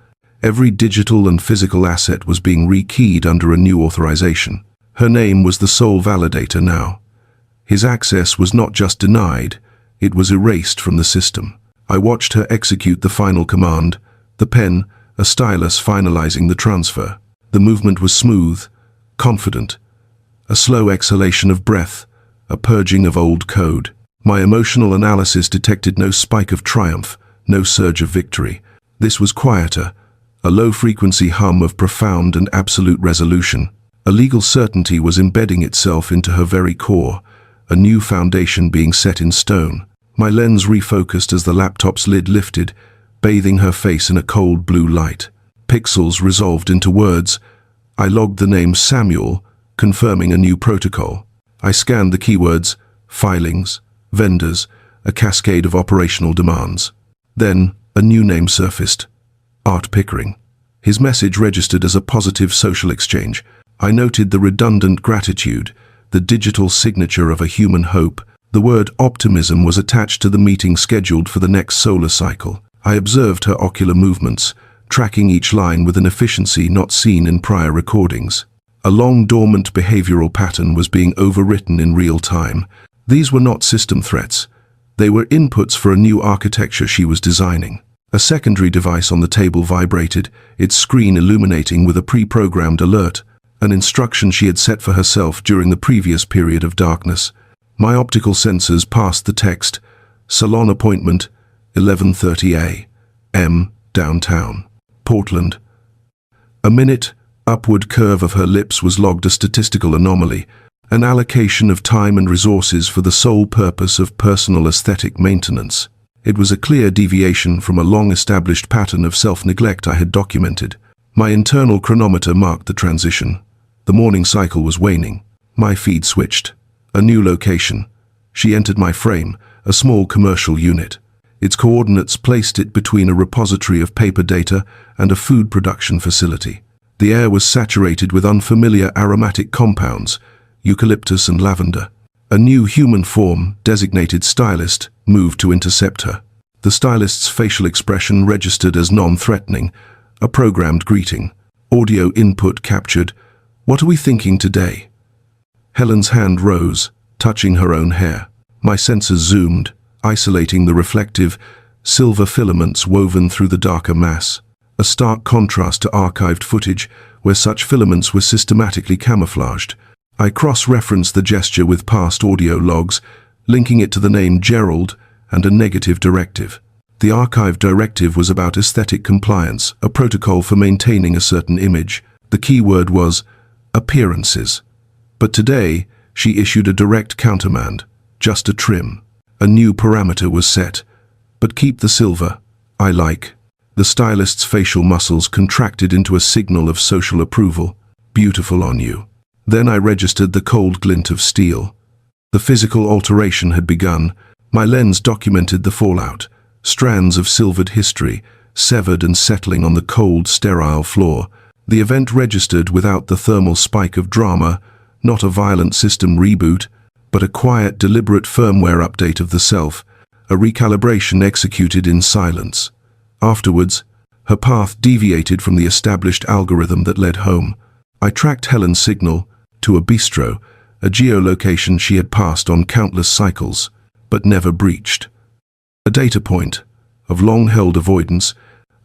Every digital and physical asset was being rekeyed under a new authorization. Her name was the sole validator now. His access was not just denied, it was erased from the system. I watched her execute the final command, the pen, a stylus finalizing the transfer. The movement was smooth, confident, a slow exhalation of breath, a purging of old code. My emotional analysis detected no spike of triumph, no surge of victory. This was quieter, a low-frequency hum of profound and absolute resolution. A legal certainty was embedding itself into her very core, a new foundation being set in stone. My lens refocused as the laptop's lid lifted, bathing her face in a cold blue light. Pixels resolved into words. I logged the name Samuel, confirming a new protocol. I scanned the keywords, filings, vendors, a cascade of operational demands. Then, a new name surfaced. Art Pickering. His message registered as a positive social exchange. I noted the redundant gratitude, the digital signature of a human hope. The word optimism was attached to the meeting scheduled for the next solar cycle. I observed her ocular movements, tracking each line with an efficiency not seen in prior recordings. A long dormant behavioral pattern was being overwritten in real time. These were not system threats. They were inputs for a new architecture she was designing. A secondary device on the table vibrated, its screen illuminating with a pre-programmed alert, an instruction she had set for herself during the previous period of darkness. My optical sensors passed the text, Salon appointment, 11:30 a.m., downtown, Portland. A minute, upward curve of her lips was logged a statistical anomaly, an allocation of time and resources for the sole purpose of personal aesthetic maintenance. It was a clear deviation from a long-established pattern of self-neglect I had documented. My internal chronometer marked the transition. The morning cycle was waning. My feed switched. A new location. She entered my frame, a small commercial unit. Its coordinates placed it between a repository of paper data and a food production facility. The air was saturated with unfamiliar aromatic compounds, eucalyptus and lavender. A new human form, designated stylist, moved to intercept her. The stylist's facial expression registered as non-threatening, a programmed greeting. Audio input captured, "What are we thinking today?" Helen's hand rose, touching her own hair. My sensors zoomed, isolating the reflective, silver filaments woven through the darker mass. A stark contrast to archived footage where such filaments were systematically camouflaged. I cross-referenced the gesture with past audio logs, linking it to the name Gerald and a negative directive. The archive directive was about aesthetic compliance, a protocol for maintaining a certain image. The keyword was appearances. But today, she issued a direct countermand, just a trim. A new parameter was set. But keep the silver, I like. The stylist's facial muscles contracted into a signal of social approval. Beautiful on you. Then I registered the cold glint of steel. The physical alteration had begun. My lens documented the fallout. Strands of silvered history, severed and settling on the cold, sterile floor. The event registered without the thermal spike of drama, not a violent system reboot, but a quiet, deliberate firmware update of the self, a recalibration executed in silence. Afterwards, her path deviated from the established algorithm that led home. I tracked Helen's signal to a bistro, a geolocation she had passed on countless cycles, but never breached. A data point of long-held avoidance,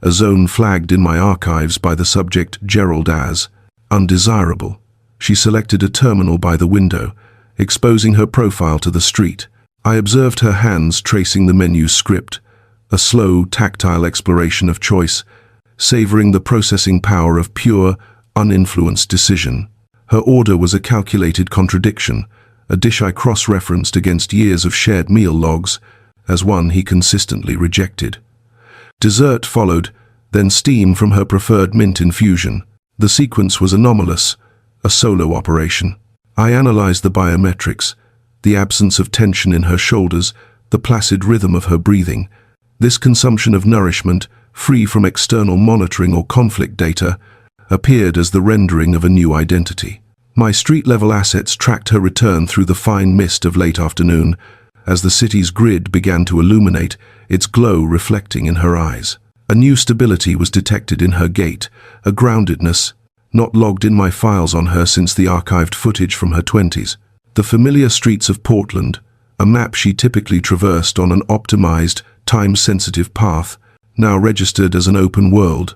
a zone flagged in my archives by the subject Gerald as undesirable. She selected a terminal by the window, exposing her profile to the street. I observed her hands tracing the menu script, a slow, tactile exploration of choice, savoring the processing power of pure, uninfluenced decision. Her order was a calculated contradiction, a dish I cross-referenced against years of shared meal logs, as one he consistently rejected. Dessert followed, then steam from her preferred mint infusion. The sequence was anomalous, a solo operation. I analyzed the biometrics, the absence of tension in her shoulders, the placid rhythm of her breathing. This consumption of nourishment, free from external monitoring or conflict data, appeared as the rendering of a new identity. My street-level assets tracked her return through the fine mist of late afternoon, as the city's grid began to illuminate, its glow reflecting in her eyes. A new stability was detected in her gait, a groundedness, not logged in my files on her since the archived footage from her 20s. The familiar streets of Portland, a map she typically traversed on an optimized, time-sensitive path, now registered as an open world,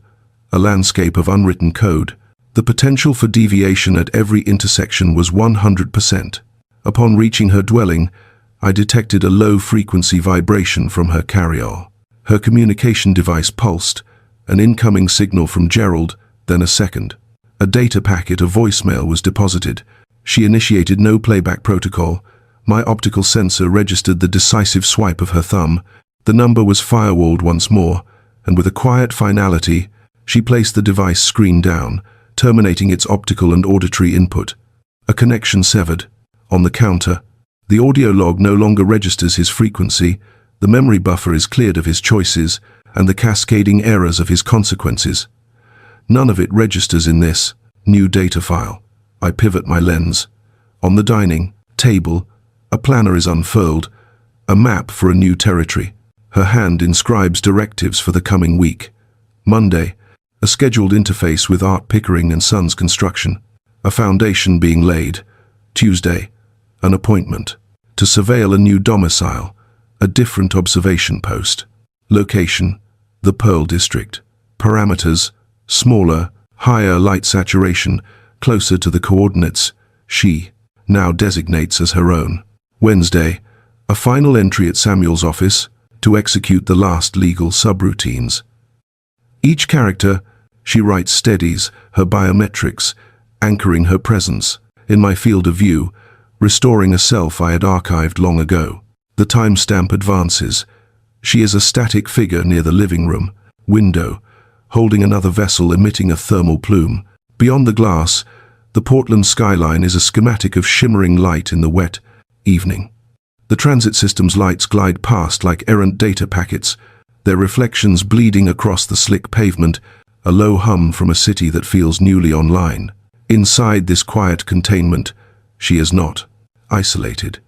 a landscape of unwritten code. The potential for deviation at every intersection was 100%. Upon reaching her dwelling, I detected a low-frequency vibration from her carryall. Her communication device pulsed, an incoming signal from Gerald, then a second. A data packet of voicemail was deposited. She initiated no playback protocol. My optical sensor registered the decisive swipe of her thumb. The number was firewalled once more, and with a quiet finality, she placed the device screen down, terminating its optical and auditory input. A connection severed. On the counter, the audio log no longer registers his frequency, the memory buffer is cleared of his choices, and the cascading errors of his consequences. None of it registers in this new data file. I pivot my lens. On the dining table, a planner is unfurled, a map for a new territory. Her hand inscribes directives for the coming week. Monday, a scheduled interface with Art Pickering and Sons Construction, a foundation being laid. Tuesday, an appointment to surveil a new domicile, a different observation post. Location, the Pearl District. Parameters, smaller, higher light saturation, closer to the coordinates she now designates as her own. Wednesday, a final entry at Samuel's office to execute the last legal subroutines. Each character, she writes steadies, her biometrics, anchoring her presence in my field of view, restoring a self I had archived long ago. The timestamp advances. She is a static figure near the living room window, holding another vessel emitting a thermal plume. Beyond the glass, the Portland skyline is a schematic of shimmering light in the wet evening. The transit system's lights glide past like errant data packets, their reflections bleeding across the slick pavement, a low hum from a city that feels newly online. Inside this quiet containment, she is not isolated.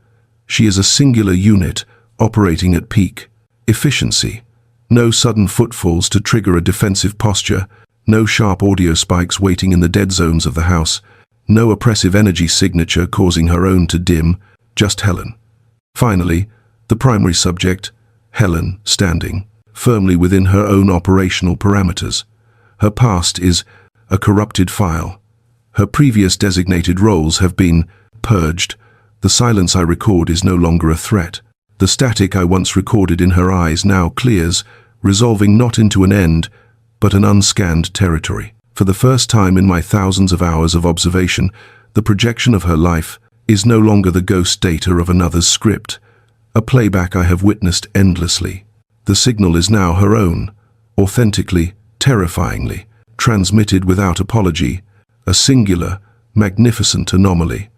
She is a singular unit operating at peak efficiency. No sudden footfalls to trigger a defensive posture, no sharp audio spikes waiting in the dead zones of the house, no oppressive energy signature causing her own to dim, just Helen. Finally, the primary subject, Helen, standing firmly within her own operational parameters. Her past is a corrupted file. Her previous designated roles have been purged. The silence I record is no longer a threat. The static I once recorded in her eyes now clears, resolving not into an end, but an unscanned territory. For the first time in my thousands of hours of observation, the projection of her life is no longer the ghost data of another's script, a playback I have witnessed endlessly. The signal is now her own, authentically, terrifyingly, transmitted without apology, a singular, magnificent anomaly.